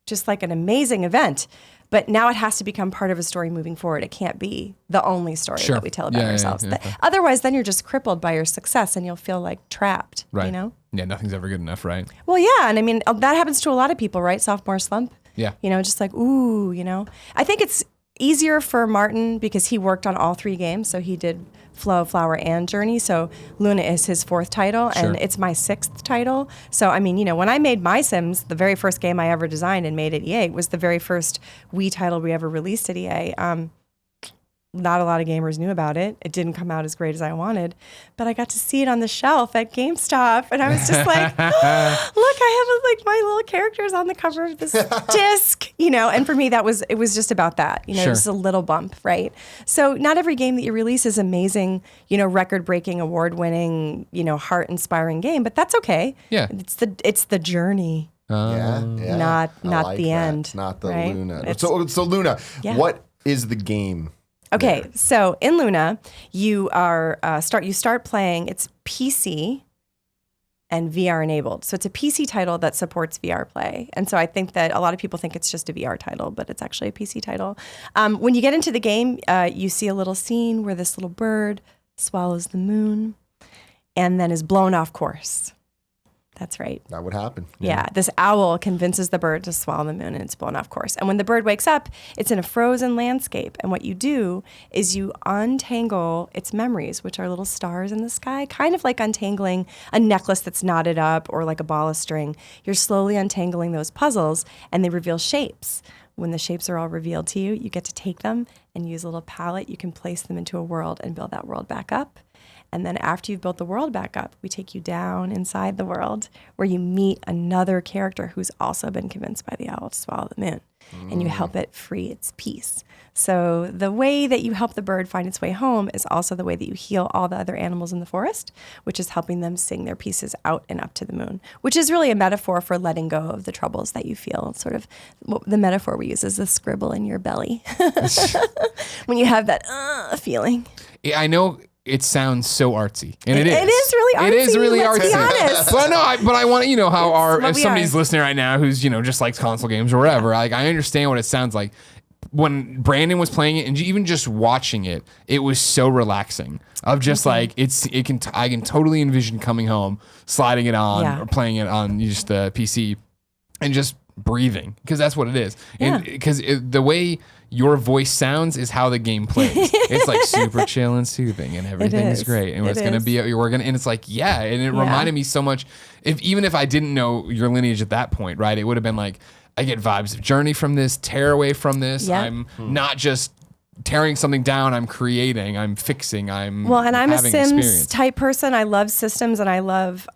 just like an amazing event, but now it has to become part of a story moving forward. It can't be the only story that we tell about ourselves. Otherwise, then you're just crippled by your success and you'll feel like trapped, right. Yeah, nothing's ever good enough, right? Well, yeah, and I mean, that happens to a lot of people, right? Sophomore slump. Yeah. Just like, I think it's easier for Martin because he worked on all three games. So he did Flow, Flower, and Journey. So Luna is his fourth title, and it's my sixth title. So, I mean, when I made My Sims, the very first game I ever designed and made at EA was the very first Wii title we ever released at EA. Not a lot of gamers knew about it. It didn't come out as great as I wanted, but I got to see it on the shelf at GameStop, and I was just like, look, I have like my little characters on the cover of this disc, and for me, it was just about that, just a little bump, right? So not every game that you release is amazing, record-breaking, award-winning, heart-inspiring game, but that's okay. Yeah. It's the journey. Not the end. It's not the right? Luna. So Luna, what is the game? Okay, so in Luna, you are start playing. It's PC and VR enabled. So it's a PC title that supports VR play. And so I think that a lot of people think it's just a VR title, but it's actually a PC title. When you get into the game, you see a little scene where this little bird swallows the moon. and then is blown off course. That's right. That would happen. Yeah. This owl convinces the bird to swallow the moon, and it's blown off course. And when the bird wakes up, it's in a frozen landscape. And what you do is you untangle its memories, which are little stars in the sky, kind of like untangling a necklace that's knotted up or like a ball of string. You're slowly untangling those puzzles, and they reveal shapes. When the shapes are all revealed to you, you get to take them and use a little palette. You can place them into a world and build that world back up. And then after you've built the world back up, we take you down inside the world where you meet another character who's also been convinced by the owl to swallow the moon. And you help it free its peace. So the way that you help the bird find its way home is also the way that you heal all the other animals in the forest, which is helping them sing their pieces out and up to the moon, which is really a metaphor for letting go of the troubles that you feel. Sort of the metaphor we use is the scribble in your belly when you have that feeling. Yeah, I know. It sounds so artsy, and it is. It is really artsy. It is really let's artsy. Be honest. But I want to, how if somebody's are. listening right now who's just likes console games or whatever, like I understand what it sounds like. When Brandon was playing it, and even just watching it, it was so relaxing. Of just like I can totally envision coming home, sliding it on, or playing it on just the PC, and just breathing, because that's what it is. And because the way your voice sounds is how the game plays. It's like super chill and soothing, and everything is great. And it's gonna be, and it's like, and it reminded me so much. Even if I didn't know your lineage at that point, right? It would have been like, I get vibes of Journey from this, Tear away from this. Yep. I'm not just tearing something down, I'm creating, I'm fixing, I'm I'm a Sims experience. Type person. I love systems, and I love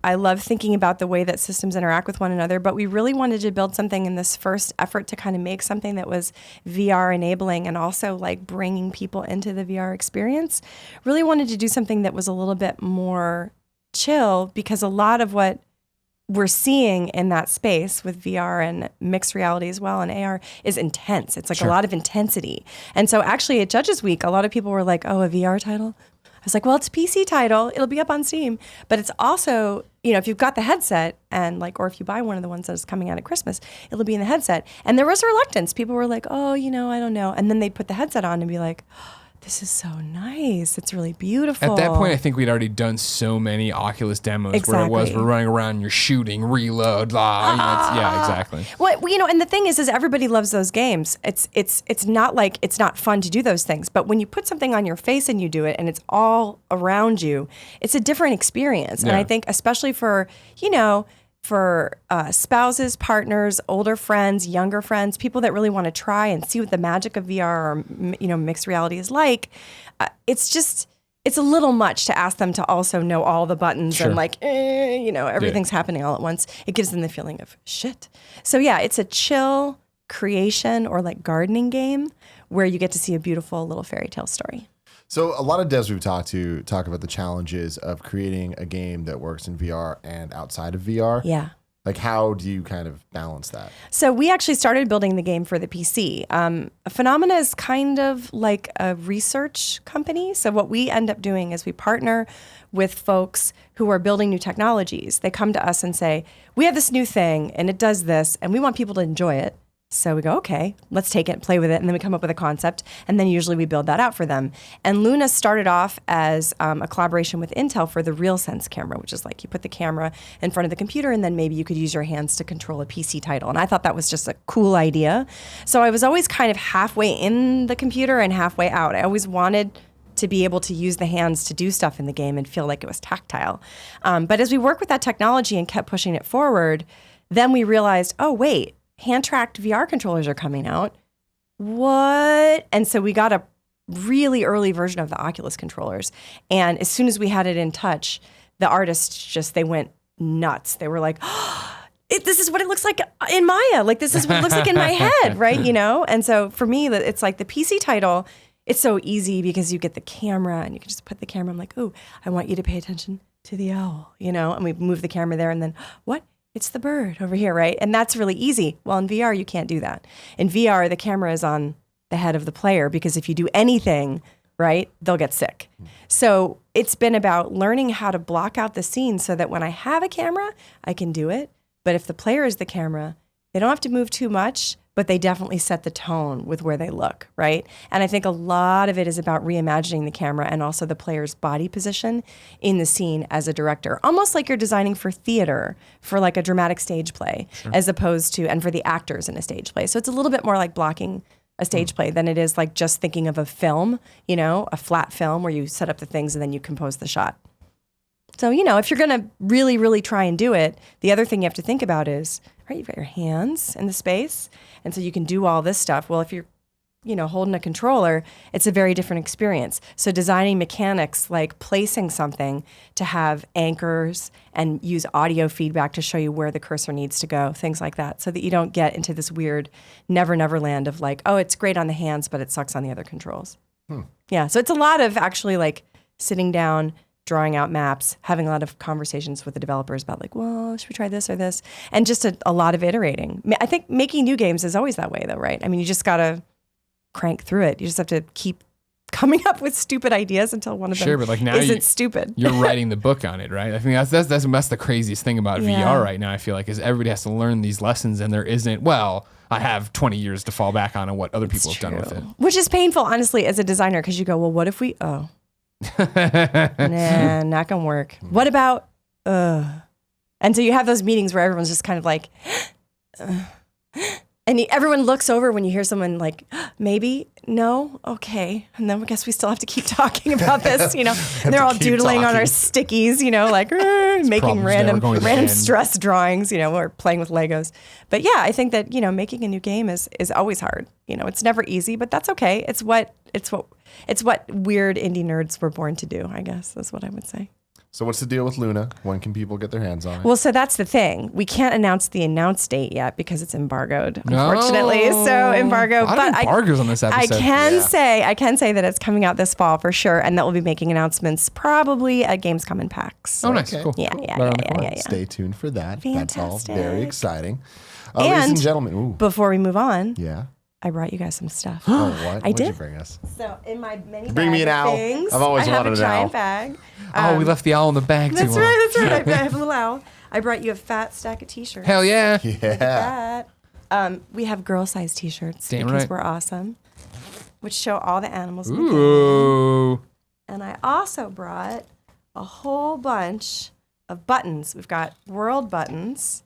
thinking about the way that systems interact with one another. But we really wanted to build something in this first effort to kind of make something that was VR enabling, and also like bringing people into the VR experience. Really wanted to do something that was a little bit more chill, because a lot of what we're seeing in that space with VR and mixed reality as well and AR is intense. It's like a lot of intensity. And so actually at Judges Week, a lot of people were like, oh, a VR title? I was like, well, it's a PC title. It'll be up on Steam. But it's also, if you've got the headset and or if you buy one of the ones that's coming out at Christmas, it'll be in the headset. And there was reluctance. People were like, oh, I don't know. And then they'd put the headset on and be like, this is so nice. It's really beautiful. At that point, I think we'd already done so many Oculus demos where it was, we're running around, you're shooting, reload, exactly. Well, and the thing is everybody loves those games. It's not like it's not fun to do those things, but when you put something on your face and you do it and it's all around you, it's a different experience. And I think especially for, for spouses, partners, older friends, younger friends, people that really want to try and see what the magic of VR or mixed reality is like, it's a little much to ask them to also know all the buttons and everything's happening all at once. It gives them the feeling of shit. So it's a chill creation or like gardening game where you get to see a beautiful little fairy tale story. So a lot of devs we've talked to talk about the challenges of creating a game that works in VR and outside of VR. Yeah. Like, how do you kind of balance that? So we actually started building the game for the PC. Phenomena is kind of like a research company. So what we end up doing is we partner with folks who are building new technologies. They come to us and say, we have this new thing and it does this and we want people to enjoy it. So we go, okay, let's take it, play with it, and then we come up with a concept, and then usually we build that out for them. And Luna started off as a collaboration with Intel for the RealSense camera, which is like you put the camera in front of the computer, and then maybe you could use your hands to control a PC title. And I thought that was just a cool idea. So I was always kind of halfway in the computer and halfway out. I always wanted to be able to use the hands to do stuff in the game and feel like it was tactile. But as we worked with that technology and kept pushing it forward, then we realized, oh, wait, hand-tracked VR controllers are coming out. What? And so we got a really early version of the Oculus controllers. And as soon as we had it in touch, the artists they went nuts. They were like, this is what it looks like in Maya. Like, this is what it looks like in my head, right? And so for me, it's like the PC title, it's so easy because you get the camera and you can just put the camera. I'm like, oh, I want you to pay attention to the owl, and we move the camera there and then what? It's the bird over here, right? And that's really easy. Well, in VR, you can't do that. In VR, the camera is on the head of the player because if you do anything, right, they'll get sick. So it's been about learning how to block out the scene so that when I have a camera, I can do it. But if the player is the camera, they don't have to move too much, but they definitely set the tone with where they look, right? And I think a lot of it is about reimagining the camera and also the player's body position in the scene as a director, almost like you're designing for theater, for like a dramatic stage play, as opposed to, and for the actors in a stage play. So it's a little bit more like blocking a stage play than it is like just thinking of a film, you know, a flat film where you set up the things and then you compose the shot. So, you know, if you're going to really, really try and do it, the other thing you have to think about is, right, you've got your hands in the space. And so you can do all this stuff. Well, if you're, you know, holding a controller, it's a very different experience. So designing mechanics like placing something to have anchors and use audio feedback to show you where the cursor needs to go, things like that, so that you don't get into this weird never land of like, oh, it's great on the hands, but it sucks on the other controls. Yeah, so it's a lot of actually like sitting down, drawing out maps, having a lot of conversations with the developers about like, well, should we try this or this? And just a lot of iterating. I think making new games is always that way though, right? I mean, you just got to crank through it. You just have to keep coming up with stupid ideas until one of them but like now isn't stupid. You're writing the book on it, right? I think that's the craziest thing about VR right now, I feel like, is everybody has to learn these lessons and there isn't, well, I have 20 years to fall back on what other people have done with it. Which is painful, honestly, as a designer, because you go, well, what if we, nah, not gonna work. What about, and so you have those meetings where everyone's just kind of like, and everyone looks over when you hear someone like, maybe, no, okay. And then I guess we still have to keep talking about this, you know. And they're all doodling on our stickies, you know, like making random stress drawings, you know, or playing with Legos. But yeah, I think that, you know, making a new game is always hard. You know, it's never easy, but that's okay. It's what weird indie nerds were born to do, I guess. That's what I would say. So what's the deal with Luna? When can people get their hands on it? Well, so that's the thing. We can't announce the announce date yet because it's embargoed, unfortunately. So embargo. A lot of embargoes on this episode. I can say that it's coming out this fall for sure, and that we'll be making announcements probably at Gamescom and PAX. Oh, nice. Okay. Cool. Yeah. Stay tuned for that. Fantastic. That's all very exciting. And ladies and gentlemen. Before we move on, yeah. I brought you guys some stuff. Oh, what? I What'd did. you bring us? So in my mini Bring bag me an of owl. things, I've always wanted an I have a giant owl. bag. We left the owl in the bag too long. That's right. I have a little owl. I brought you a fat stack of t-shirts. Hell yeah. Look at that. We have girl-size t-shirts because we're awesome, which show all the animals in the game. Ooh. And I also brought a whole bunch of buttons. We've got world buttons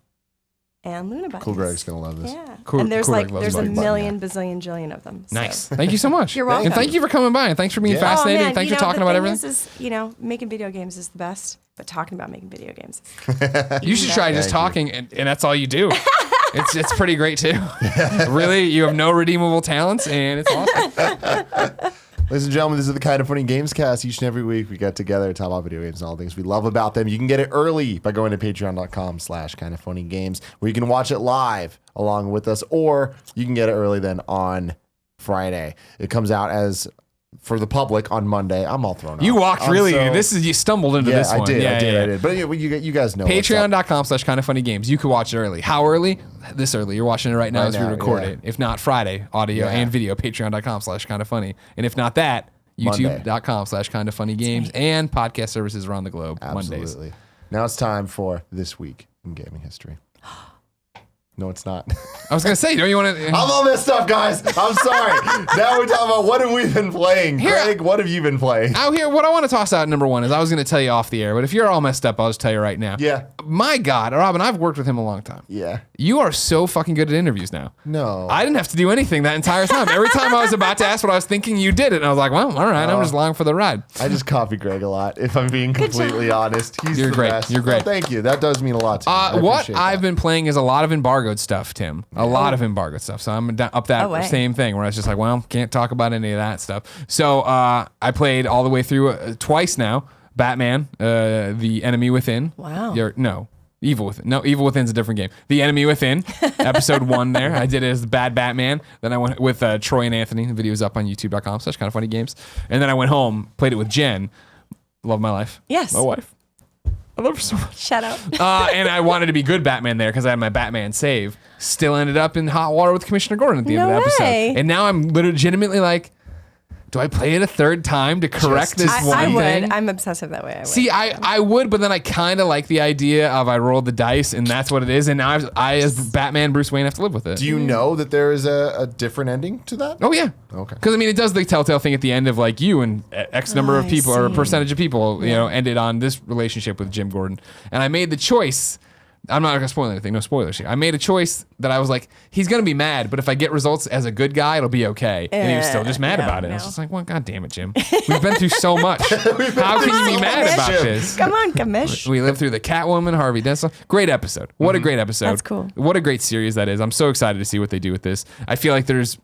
and Luna buttons. Cool Greg's going to love this. Yeah. Cool, and there's Cool like Greg loves there's a button. million, bazillion, jillion of them. Nice. So. Thank you so much. You're welcome. And thank you for coming by and thanks for being fascinating. Oh, man, Thanks for talking about everything. Is, you know, making video games is the best, but talking about making video games. You should try just talking and that's all you do. It's pretty great too. Really, you have no redeemable talents and it's awesome. Ladies and gentlemen, this is the Kind of Funny Gamescast. Each and every week we get together, talk about video games and all the things we love about them. You can get it early by going to patreon.com/kindoffunnygames, where you can watch it live along with us, or you can get it early then on Friday. It comes out as for the public on Monday. I'm all thrown off. You walked you stumbled into this one. I did. But you guys know. Patreon.com/kindoffunnygames. You could watch it early. How early? This early. You're watching it right now as we record it. If not Friday, audio and video, patreon.com/kindoffunny. And if not that, youtube.com/kindoffunnygames and podcast services around the globe. Absolutely. Mondays. Now it's time for This Week in Gaming History. No, it's not. I was going to say, don't you want to... I'm all messed up, guys. I'm sorry. Now we're talking about what have we been playing. Greg, what have you been playing? Out here, what I want to toss out number one is I was going to tell you off the air, but if you're all messed up, I'll just tell you right now. Yeah. My God, Robin, I've worked with him a long time. Yeah. You are so fucking good at interviews now. No. I didn't have to do anything that entire time. Every time I was about to ask what I was thinking, you did it. And I was like, well, all right, I'm just along for the ride. I just copy Greg a lot, if I'm being completely honest. You're the great. best. You're great. Well, thank you. That does mean a lot to me. What I've been playing is a lot of embargoed stuff, Tim. A lot of embargoed stuff. So I'm up that same thing where I was just like, well, can't talk about any of that stuff. So I played all the way through twice now. Batman, The Enemy Within. Wow. Evil Within. No, Evil Within's a different game. The Enemy Within, episode 1 there. I did it as the bad Batman. Then I went with Troy and Anthony. The video's up on youtube.com/kindoffunnygames. And then I went home, played it with Jen. Love my life. Yes. My wife. I love her so much. Shout out. And I wanted to be good Batman there because I had my Batman save. Still ended up in hot water with Commissioner Gordon at the end of the episode. And now I'm legitimately like, do I play it a third time to correct this one I thing? would. I'm obsessive that way. I would. See, I would, but then I kind of like the idea of I rolled the dice and that's what it is, and now I as Batman Bruce Wayne have to live with it. Do you know that there is a different ending to that? Oh yeah. Okay. Because I mean, it does the telltale thing at the end of like you and X number of I people or a see. percentage of people, you know, ended on this relationship with Jim Gordon, and I made the choice. I'm not gonna spoil anything. No spoilers here. I made a choice that I was like, he's gonna be mad, but if I get results as a good guy, it'll be okay. And he was still just mad about it. I was just like, well, God damn it, Jim. We've been through so much. How can you be mad about this? Come on, Kamish. We lived through the Catwoman, Harvey Dent. Great episode. What a great episode. That's cool. What a great series that is. I'm so excited to see what they do with this. I feel like there's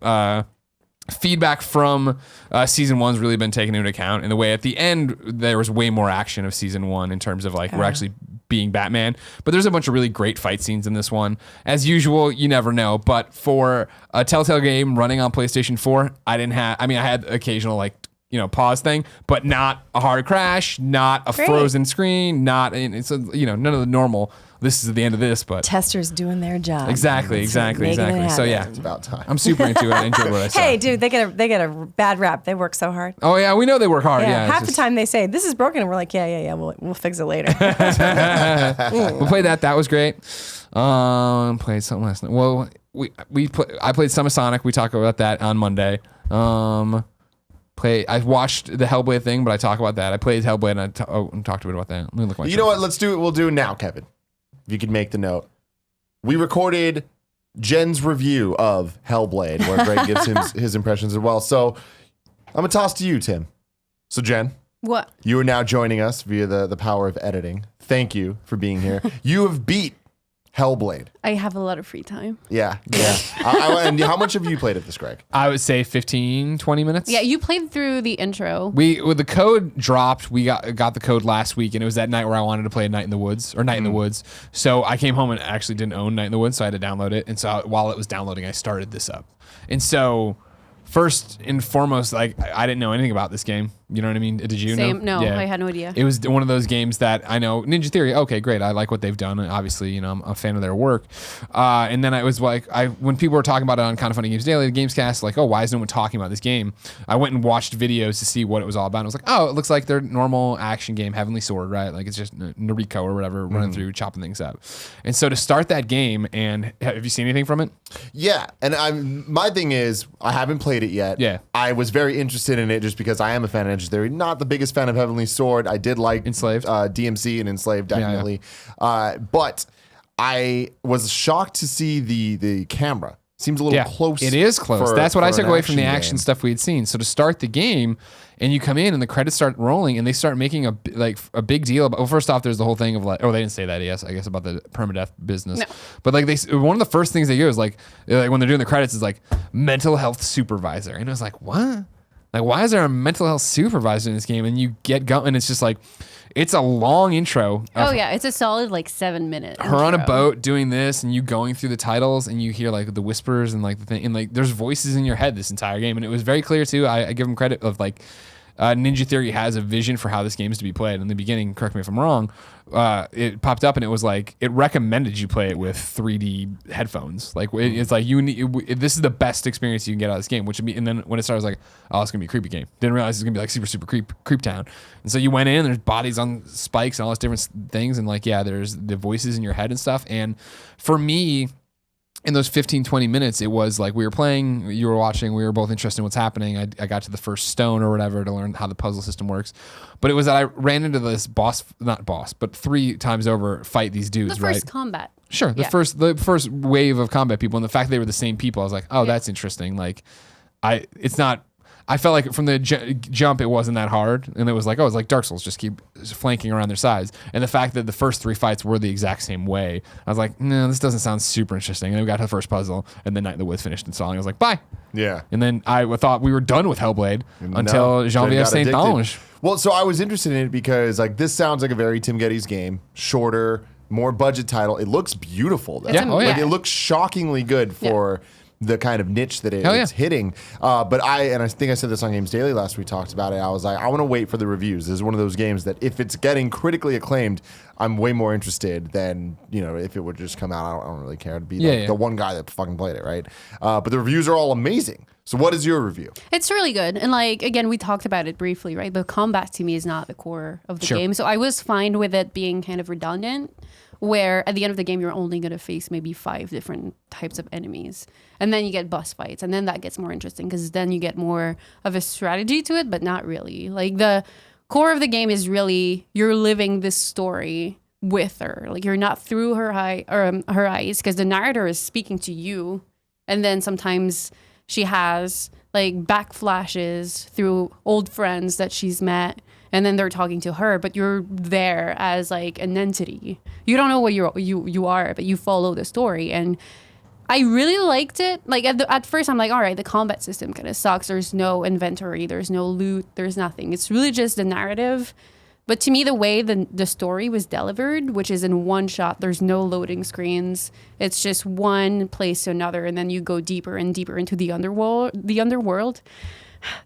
feedback from season one's really been taken into account in the way at the end there was way more action of season one in terms of like we're actually being Batman, but there's a bunch of really great fight scenes in this one. As usual, you never know, but for a Telltale game running on PlayStation 4, I had occasional like, you know, pause thing, but not a hard crash, not a frozen screen, it's a, you know, none of the normal. This is the end of this, but Testers doing their job. exactly. So yeah, It's about time. I'm super into it. I enjoyed what I saw. Hey, dude, they get a bad rap. They work so hard. Oh yeah, we know they work hard. Yeah, half the time they say this is broken, and we're like, yeah, we'll fix it later. we played that. That was great. Played something last night. Well, I played some of Sonic. We talked about that on Monday. I watched the Hellblade thing, but I talk about that. I played Hellblade and I talked a bit about that. Let me look. You know what? Let's do it. We'll do it now, Kevin. If you could make the note. We recorded Jen's review of Hellblade, where Greg gives his impressions as well. So I'm going to toss to you, Tim. So, Jen. What? You are now joining us via the power of editing. Thank you for being here. You have beat Hellblade. I have a lot of free time. Yeah. And how much have you played of this, Greg? I would say 15, 20 minutes. Yeah, you played through the intro. When the code dropped, we got the code last week, and it was that night where I wanted to play Night in the Woods. So I came home and actually didn't own Night in the Woods, so I had to download it. And so while it was downloading, I started this up. And so first and foremost, like I didn't know anything about this game. You know what I mean? Did you know? No, Yeah. I had no idea. It was one of those games that I know Ninja Theory. Okay, great. I like what they've done. And obviously, you know, I'm a fan of their work. And then I was like, when people were talking about it on Kind of Funny Games Daily, the Gamescast, like, oh, why is no one talking about this game? I went and watched videos to see what it was all about. And I was like, oh, it looks like their normal action game, Heavenly Sword, right? Like it's just Noriko or whatever, running through, chopping things up. And so to start that game, and have you seen anything from it? Yeah, and my thing is, I haven't played it yet. Yeah. I was very interested in it just because I am a fan of Ninja Theory. Not the biggest fan of Heavenly Sword. I did like Enslaved. DMC and Enslaved, definitely. But I was shocked to see the camera. Seems a little close. It is close. That's what I took away from the action game. stuff we had seen. So to start the game, and you come in and the credits start rolling, and they start making a big deal about. Well, first off, there's the whole thing of like, oh, they didn't say that. Yes, I guess about the permadeath business. No. But like one of the first things they do is like when they're doing the credits is like mental health supervisor, and I was like, what? Like, why is there a mental health supervisor in this game? And you get going, and it's just like, it's a long intro. Oh yeah, it's a solid like 7 minutes. Her on a boat doing this, and you going through the titles, and you hear like the whispers and like the thing, and like there's voices in your head this entire game, and it was very clear too. I give them credit of like Ninja Theory has a vision for how this game is to be played. In the beginning, correct me if I'm wrong, it popped up and it was like it recommended you play it with 3D headphones. Like it's like this is the best experience you can get out of this game. Which would be, and then when it started, I was like, oh, it's gonna be a creepy game. Didn't realize it's gonna be like super creep town. And so you went in, there's bodies on spikes and all those different things, and like there's the voices in your head and stuff. And for me, in those 15, 20 minutes, it was like we were playing, you were watching, we were both interested in what's happening. I got to the first stone or whatever to learn how the puzzle system works. But it was that I ran into this not boss, but 3 times over fight these dudes, The right? first combat. Sure. The first wave of combat people, and the fact they were the same people, I was like, oh, that's interesting. Like, I felt like from the jump, it wasn't that hard. And it was like, oh, it's like Dark Souls, just keep flanking around their sides. And the fact that the first 3 fights were the exact same way, I was like, no, this doesn't sound super interesting. And then we got to the first puzzle, and then Night in the Woods finished installing. I was like, bye. Yeah. And then I thought we were done with Hellblade until Jean-Pierre Saint-Ange. Well, so I was interested in it because like this sounds like a very Tim Gettys game, shorter, more budget title. It looks beautiful though. Yeah. Oh, yeah. Like it looks shockingly good for the kind of niche that it's hitting. But I think I said this on Games Daily last we talked about it. I was like, I want to wait for the reviews. This is one of those games that if it's getting critically acclaimed, I'm way more interested than, if it would just come out. I don't really care. It'd be the one guy that fucking played it, right? But the reviews are all amazing. So what is your review? It's really good. And again, we talked about it briefly, right? The combat to me is not the core of the game. So I was fine with it being kind of redundant, where at the end of the game, you're only going to face maybe 5 different types of enemies. And then you get boss fights. And then that gets more interesting because then you get more of a strategy to it, but not really. The core of the game is really you're living this story with her. You're not through her eyes because the narrator is speaking to you. And then sometimes she has backflashes through old friends that she's met. And then they're talking to her, but you're there as an entity. You don't know what you are, but you follow the story. And I really liked it. At first, I'm all right, the combat system kind of sucks. There's no inventory, there's no loot, there's nothing. It's really just the narrative. But to me, the way the story was delivered, which is in one shot, there's no loading screens. It's just one place to another, and then you go deeper and deeper into the underworld.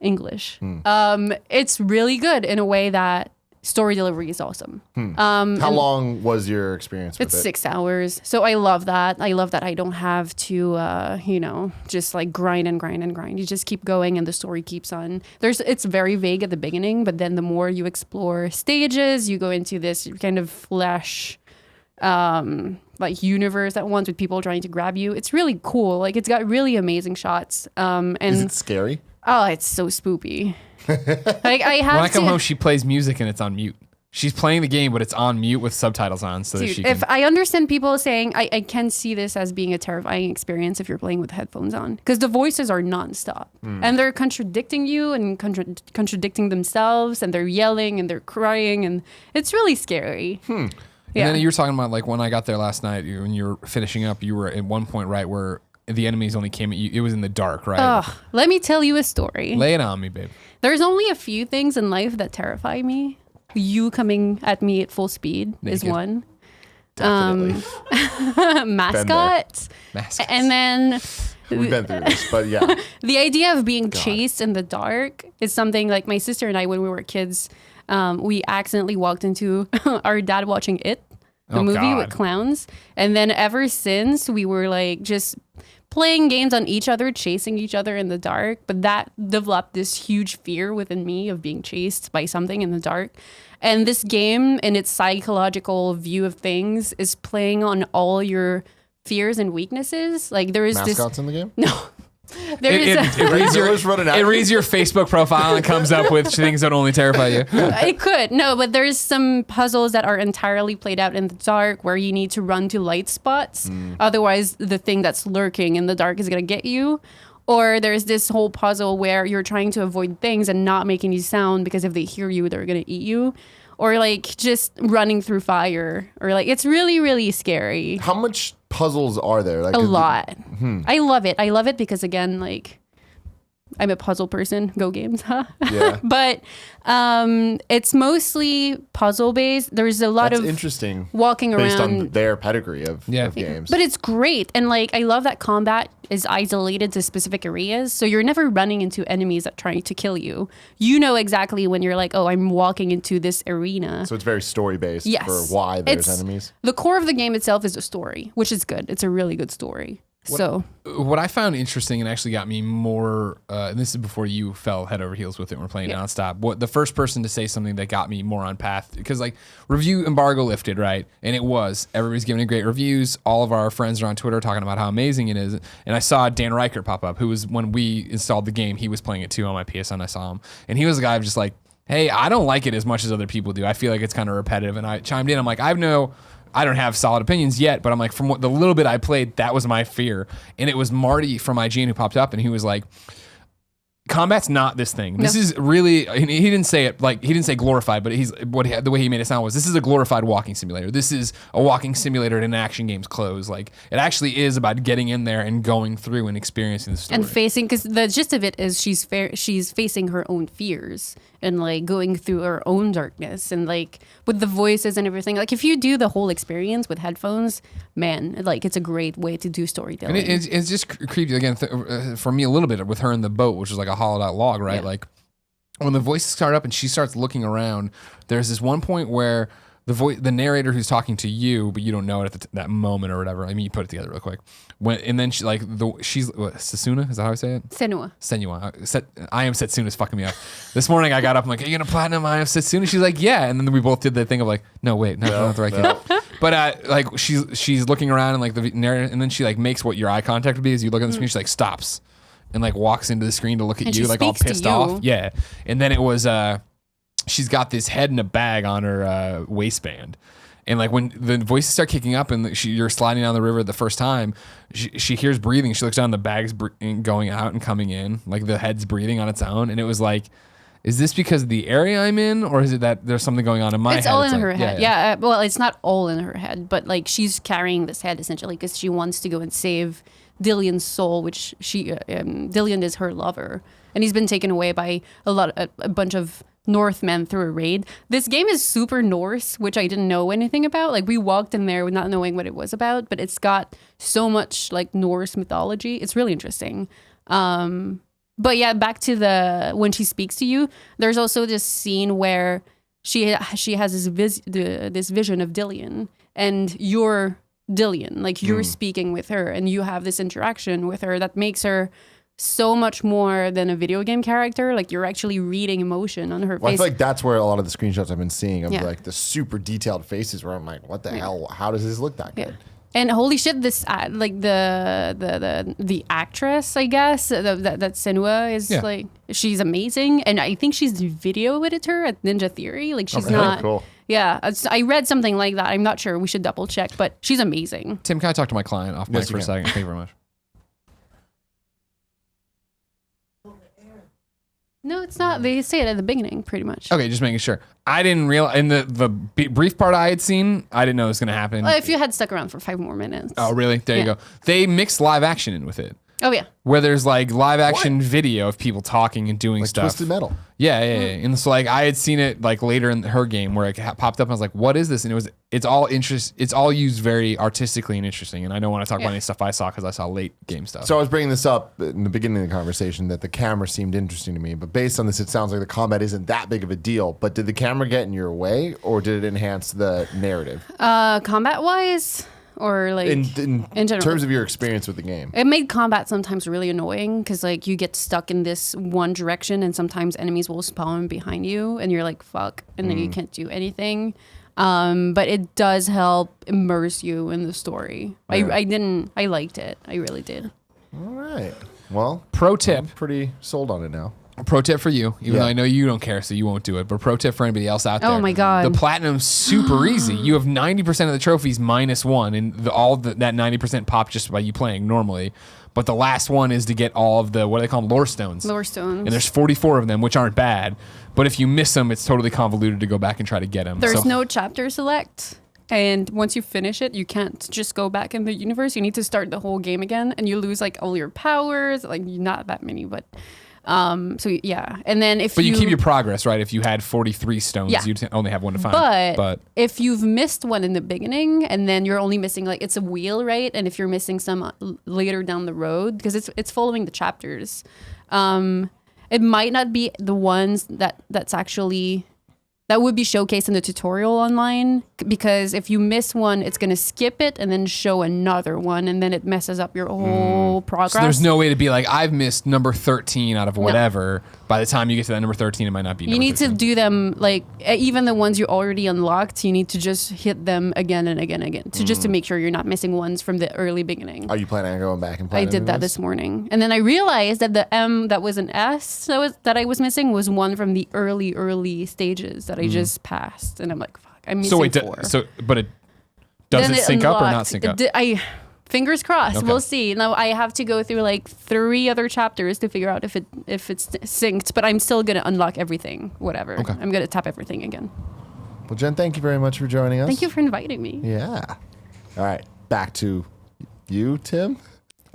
English. It's really good in a way that story delivery is awesome. How long was your experience with it? It's 6 hours. So I love that. I love that I don't have to, just grind and grind and grind. You just keep going and the story keeps on. It's very vague at the beginning, but then the more you explore stages, you go into this kind of flesh universe at once with people trying to grab you. It's really cool. It's got really amazing shots. And is it scary? Oh, it's so spoopy. I have when I come home, she plays music and it's on mute. She's playing the game, but it's on mute with subtitles on, so that she can. If I understand people saying, I can see this as being a terrifying experience if you're playing with headphones on, because the voices are nonstop and they're contradicting you and contradicting themselves, and they're yelling and they're crying, and it's really scary. Yeah. And then you were talking about when I got there last night, when you were finishing up, you were at one point right where the enemies only came at you. It was in the dark, right? Let me tell you a story. Lay it on me, babe. There's only a few things in life that terrify me. You coming at me at full speed is one. Definitely. Mascots. And then we've been through this, but yeah. The idea of being chased in the dark is something my sister and I, when we were kids, we accidentally walked into our dad watching It, the movie with clowns. And then ever since, we were just playing games on each other, chasing each other in the dark. But that developed this huge fear within me of being chased by something in the dark. And this game, in its psychological view of things, is playing on all your fears and weaknesses. There is mascots in the game? No. It reads your Facebook profile and comes up with things that only terrify you. It could. No, but there's some puzzles that are entirely played out in the dark where you need to run to light spots. Otherwise, the thing that's lurking in the dark is going to get you. Or there's this whole puzzle where you're trying to avoid things and not make any sound because if they hear you, they're going to eat you. Or just running through fire. Or it's really, really scary. How much puzzles are there? A lot. I love it. I love it because, again, I'm a puzzle person. Go games, huh? Yeah. But it's mostly puzzle based. There's a lot of interesting walking based around on their pedigree of games. But it's great, and I love that combat is isolated to specific areas, so you're never running into enemies that try to kill you. You know exactly when you're I'm walking into this arena. So it's very story based for why there's enemies. The core of the game itself is a story, which is good. It's a really good story. What I found interesting and actually got me more, and this is before you fell head over heels with it and we're playing nonstop, the first person to say something that got me more on path, because review embargo lifted, right? And it was. Everybody's giving it great reviews. All of our friends are on Twitter talking about how amazing it is. And I saw Dan Reichert pop up, who was, when we installed the game, he was playing it too on my PSN. I saw him. And he was a guy of just hey, I don't like it as much as other people do. I feel like it's kind of repetitive. And I chimed in. I'm I don't have solid opinions yet, but I'm from what the little bit I played, that was my fear. And it was Marty from IGN who popped up, and he was combat's not this thing. This is really, he didn't say it like, he didn't say glorified, but the way he made it sound was, this is a glorified walking simulator. This is a walking simulator in action game's clothes. Like, it actually is about getting in there and going through and experiencing the story. And facing, because the gist of it is she's facing her own fears and like going through her own darkness, and like with the voices and everything. Like if you do the whole experience with headphones, man, like it's a great way to do storytelling. And it's just creepy again for me a little bit with her in the boat, which is like a hollowed out log, right? Like when the voices start up and she starts looking around, there's this one point where the narrator who's talking to you, but you don't know it at that moment or whatever. I mean, you put it together real quick. And then she's Setsuna, is that how I say it? Senua. I am Setsuna's fucking me up. This morning I got up, I'm like, are you gonna platinum I am Setsuna? She's like, yeah. And then we both did the thing of like, no, wait, no, not the right kid. But like she's looking around and like the narrator, and then she like makes what your eye contact would be as you look at the screen. She like stops and like walks into the screen to look at you, like all pissed off. Yeah. And then it was she's got this head in a bag on her waistband. And like when the voices start kicking up and you're sliding down the river the first time, she hears breathing. She looks down, the bag's going out and coming in, like the head's breathing on its own. And it was like, is this because of the area I'm in, or is it that there's something going on in my head? It's all in her head. Yeah. Well, it's not all in her head, but like she's carrying this head essentially because she wants to go and save Dillion's soul, which Dillion is her lover, and he's been taken away by a bunch of Northmen through a raid. This game is super Norse, which I didn't know anything about. Like we walked in there not knowing what it was about, but it's got so much like Norse mythology. It's really interesting. But yeah, back to when she speaks to you, there's also this scene where she has this vision of Dillion, and you're Dillion, like you're speaking with her, and you have this interaction with her that makes her so much more than a video game character. Like you're actually reading emotion on her face. I feel like that's where a lot of the screenshots I've been seeing of like the super detailed faces where I'm like, what the hell? How does this look that good? And holy shit, this like the actress, I guess that Senua is like, she's amazing, and I think she's the video editor at Ninja Theory. Like she's not cool. Yeah, I read something like that. I'm not sure. We should double check, but she's amazing. Tim, can I talk to my client off mic for a second? Thank you very much. No, it's not. They say it at the beginning, pretty much. Okay, just making sure. I didn't realize, in the brief part I had seen, I didn't know it was going to happen. Well, if you had stuck around for 5 more minutes. Oh, really? There you go. They mixed live action in with it. Oh, yeah. Where there's like live action video of people talking and doing like stuff. Twisted Metal. Yeah. And so like I had seen it like later in her game where it popped up and I was like, what is this? And it's all used very artistically and interesting. And I don't want to talk about any stuff I saw because I saw late game stuff. So I was bringing this up in the beginning of the conversation that the camera seemed interesting to me, but based on this, it sounds like the combat isn't that big of a deal. But did the camera get in your way, or did it enhance the narrative? Combat wise, or like in general, terms of your experience with the game, it made combat sometimes really annoying because like you get stuck in this one direction, and sometimes enemies will spawn behind you, and you're like fuck, and then you can't do anything. But it does help immerse you in the story. Yeah. I liked it. I really did. All right. Well, pro tip. I'm pretty sold on it now. Pro tip for you, even though I know you don't care, so you won't do it. But pro tip for anybody else out there. Oh my god, the platinum's super easy. You have 90% of the trophies -1, and that 90% pop just by you playing normally. But the last one is to get all of the, what do they call them, lore stones. Lore stones. And there's 44 of them, which aren't bad. But if you miss them, it's totally convoluted to go back and try to get them. There's no chapter select. And once you finish it, you can't just go back in the universe. You need to start the whole game again, and you lose like all your powers. Like not that many, but so yeah. And then but you keep your progress, right? If you had 43 stones, you'd only have 1 to find. But if you've missed one in the beginning, and then you're only missing like, it's a wheel, right? And if you're missing some later down the road, because it's following the chapters, it might not be the ones that's actually that would be showcased in the tutorial online, because if you miss one, it's going to skip it and then show another one, and then it messes up your whole progress. So there's no way to be like, I've missed number 13 out of whatever. No. By the time you get to that number 13, it might not be You need 13. to do them, like, even the ones you already unlocked, you need to just hit them again and again and again, just to make sure you're not missing ones from the early beginning. Are you planning on going back and playing? I did that this morning. And then I realized that the M that was an S that I was missing was one from the early stages that I just passed. And I'm like, fuck, I'm missing 4. But does it sync up or not sync up? Fingers crossed. We'll see. Now I have to go through like 3 other chapters to figure out if it's synced, but I'm still gonna unlock everything. Whatever. Okay. I'm gonna tap everything again. Well, Jen, thank you very much for joining us. Thank you for inviting me. Yeah. All right. Back to you, Tim.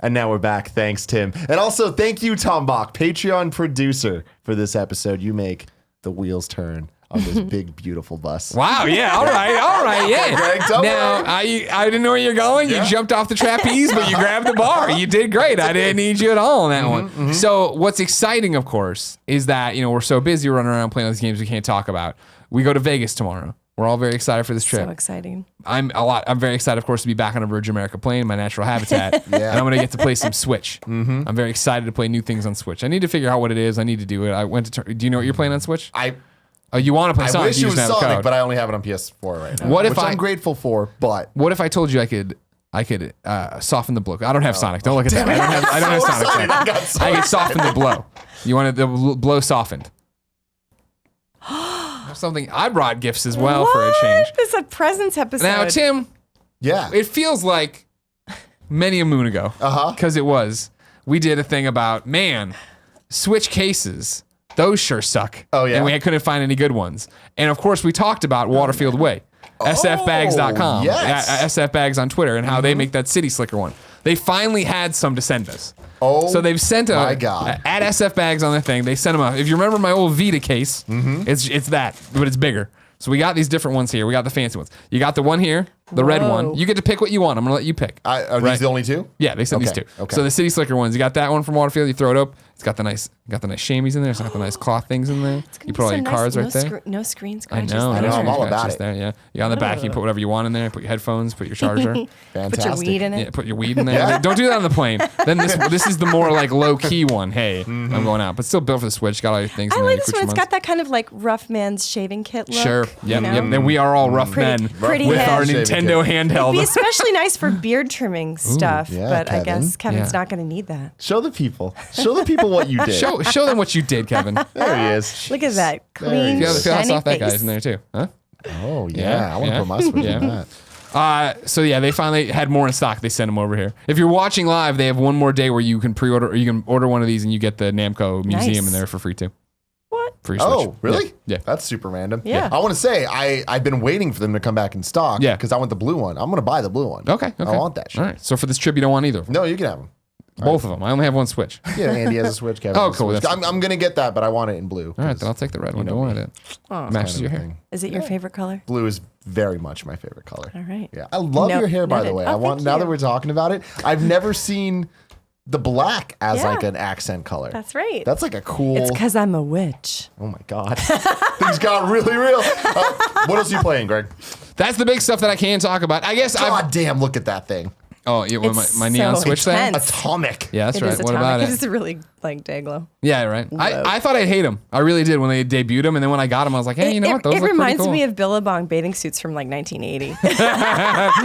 And now we're back. Thanks, Tim. And also, thank you, Tom Bach, Patreon producer for this episode. You make the wheels turn on this big, beautiful bus. Wow, yeah, all right, yeah. Greg, don't Now, worry. I didn't know where you're going. Yeah. You jumped off the trapeze, but you grabbed the bar. You did great. I didn't need you at all on that one. So what's exciting, of course, is that, we're so busy running around playing these games we can't talk about. We go to Vegas tomorrow. We're all very excited for this trip. So exciting. I'm very excited, of course, to be back on a Virgin America plane, my natural habitat. And I'm going to get to play some Switch. I'm very excited to play new things on Switch. I need to figure out what it is. I need to do it. I went to. Do you know what you're playing on Switch? Oh, you want to play I Sonic? wish You it was just don't have the Sonic, code. but I only have it on PS4 right now. What if which I'm grateful for, but What if I told you I could soften the blow? I don't have Sonic. Don't look at that. I don't have Sonic. I got so I can soften the blow. You want the blow softened? Something I brought gifts as well for a change. This is a presents episode. Now, Tim, yeah. it feels like many a moon ago. Because it was. We did a thing about, Switch cases. Those sure suck. Oh, yeah? And we couldn't find any good ones. And of course, we talked about Waterfield Way. sfbags.com. Yes. sfbags on Twitter and how they make that City Slicker one. They finally had some to send us. Oh, So they've sent my God. at sfbags on their thing. They sent them a. If you remember my old Vita case, it's that, but it's bigger. So we got these different ones here. We got the fancy ones. You got the one here, the red Whoa. one. You get to pick what you want. I'm gonna let you pick. Are these the only two? Yeah, they sent these Okay, two. okay. So the City Slicker ones. You got that one from Waterfield. You throw it up. It's got the nice chamois in there. It's got the nice cloth things in there. You put all your cards right there. No screen I scratches. know. I know, I'm all about scratches it. There, yeah. You got on the back. You put whatever you want in there. Put your headphones. Put your charger. Fantastic. Put your weed in it. Yeah, put your weed in there. Yeah. Don't do that on the plane. Then this is the more like low key one. Hey, I'm going out, but still built for the Switch. Got all your things. I in there, like your this one. It's accoutrements. got that kind of like rough man's shaving kit look. Sure. you Yep. know? Yep. Then we are all rough men Pretty with head. our Shaving Nintendo kit. handheld. Be especially nice for beard trimming stuff, yeah, but I Kevin. guess Kevin's Yeah. not going to need that. Show the people. Show the people what you did. Show them what you did, Kevin. There he is. Look at that There clean, you go. Feel how shiny soft that face. guy's in there too, huh? Oh, yeah. I want to yeah. put my Switch Yeah. in that. So yeah, they finally had more in stock. They sent them over here. If you're watching live, they have one more day where you can pre-order, or you can order one of these and you get the Namco Museum Nice. in there for free too. What? For your Switch. Oh, really? Yeah. That's super random. Yeah. I want to say, I've been waiting for them to come back in stock. Yeah. Because I want the blue one. I'm going to buy the blue one. Okay. I want that shit. All right. So for this trip, you don't want either of them. No, you can have them. Both of them. I only have one Switch. Yeah, Andy has a Switch. Kevin Oh, has a cool. Switch. That's- I'm going to get that, but I want it in blue. All right, then I'll take the red one. Don't worry. It matches your hair. Is it your favorite color? Blue is very much my favorite color. All right. Yeah, I love No- your hair, by the noted. way. Oh, I want thank now that you. we're talking about it. I've never seen the black as Yeah. like an accent color. That's right. That's like a cool. It's because I'm a witch. Oh my god, things got really real. What else are you playing, Greg? That's the big stuff that I can talk about. I guess God damn, look at that thing. Oh, yeah, well, It's my neon so Switch thing? intense. Atomic. Yeah, that's It right. is What atomic. about it? It's really like Dayglow. Yeah, right. I thought I'd hate him. I really did when they debuted him, and then when I got him, I was like, hey, you know what? Those it look pretty reminds cool. me of Billabong bathing suits from like 1980.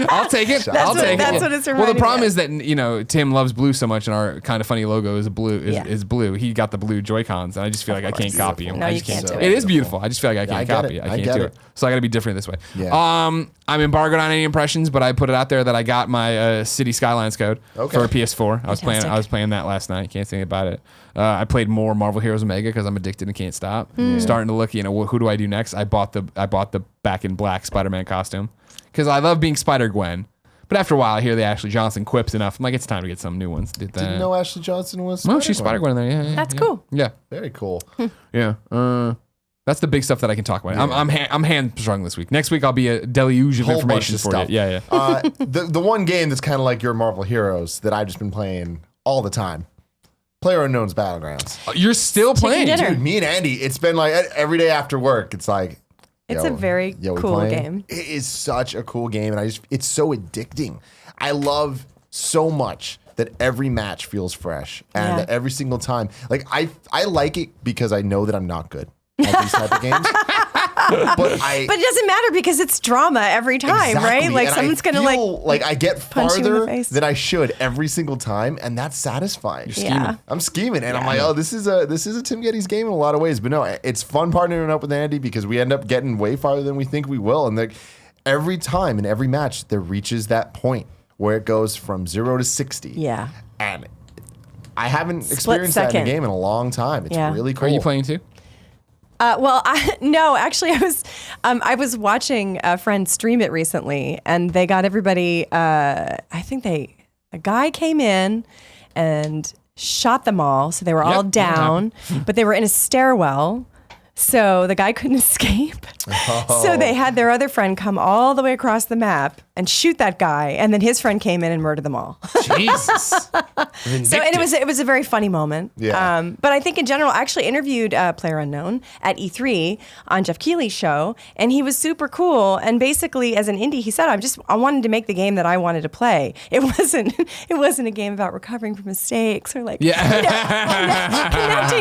I'll take it. I'll take it. that's what it's Well, the reminding problem me is that Tim loves blue so much, and our kind of funny logo is blue. Yeah. Is blue. He got the blue Joy Cons, and I just feel like I can't copy him. No, I you just can't do It it. is beautiful. I just feel like I can't I get copy it. it. I I can't get do it. it. So I got to be different this way. Yeah. I'm embargoed on any impressions, but I put it out there that I got my City Skylines code Okay. for a PS4. I was Fantastic. playing that last night. Can't say anything about it. I played more Marvel Heroes Omega because I'm addicted and can't stop. Starting to look, who do I do next? I bought the Back in Black Spider-Man costume because I love being Spider-Gwen. But after a while, I hear the Ashley Johnson quips enough. I'm like, it's time to get some new ones. Did that. Didn't know Ashley Johnson was. No, she's Spider-Gwen in there. Yeah, That's yeah. cool. Yeah, Very cool. yeah. That's the big stuff that I can talk about. I'm hamstrung this week. Next week I'll be a deluge of Whole bunch information of for stuff. you. Yeah, yeah. The one game that's kind of like your Marvel Heroes that I've just been playing all the time. PlayerUnknown's Battlegrounds. You're still playing. dinner. Dude, me and Andy, it's been like every day after work. It's like It's a very we cool playing? game. It is such a cool game, and it's so addicting. I love so much that every match feels fresh, and Yeah. that every single time, like I like it because I know that I'm not good at these type of games. But But it doesn't matter because it's drama every time, right? Exactly, Like and someone's gonna like I get punch you in the farther face. than I should every single time, and that's satisfying. Yeah. I'm scheming, and I'm like, oh, this is a Tim Gettys game in a lot of ways. But no, it's fun partnering up with Andy because we end up getting way farther than we think we will, and like every time in every match there reaches that point where it goes from 0 to 60. Yeah. And I haven't experienced that in a game in a long time. It's really cool. Are you playing too? No, actually, I was watching a friend stream it recently, and they got everybody. A guy came in and shot them all, so they were all down, but they were in a stairwell. So the guy couldn't escape. Oh. So they had their other friend come all the way across the map and shoot that guy, and then his friend came in and murdered them all. Jesus. So and it was a very funny moment. Yeah. But I think in general, I actually interviewed PlayerUnknown at E3 on Jeff Keighley's show, and he was super cool. And basically, as an indie, he said, I wanted to make the game that I wanted to play. It wasn't a game about recovering from mistakes or connecting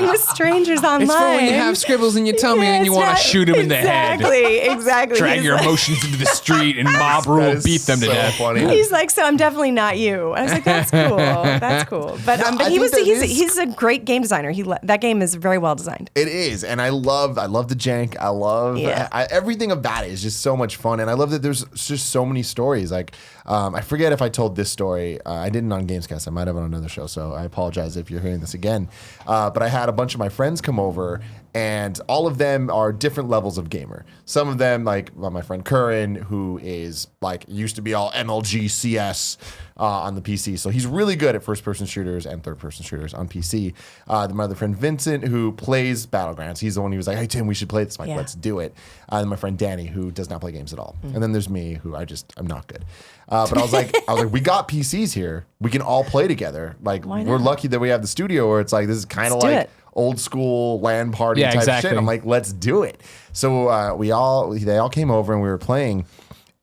with strangers online. It's for when you have scribbles in your tummy and you want to shoot him in the head. Exactly. Drag your emotions into the street and mob rule, beat them to death. Funny. He's like, so I'm definitely not you. And I was like, that's cool. That's cool. But he's a great game designer. That game is very well designed. It is, and I love the jank. I love everything about it is just so much fun, and I love that there's just so many stories. Like I forget if I told this story. I didn't on Gamescast. I might have on another show, so I apologize if you're hearing this again. But I had a bunch of my friends come over, and all of them are different levels of gamer. Some of them, like my friend Curran, who is like used to be all MLG CS on the PC, so he's really good at first-person shooters and third-person shooters on PC. Then my other friend Vincent, who plays Battlegrounds, he's the one who was like, "Hey Tim, we should play this." I'm like, let's do it. Then my friend Danny, who does not play games at all, and then there's me, who I'm not good. But I was like, we got PCs here. We can all play together. Like, we're lucky that we have the studio where it's like, this is kind of like old school LAN party type shit. I'm like, let's do it. So they all came over and we were playing.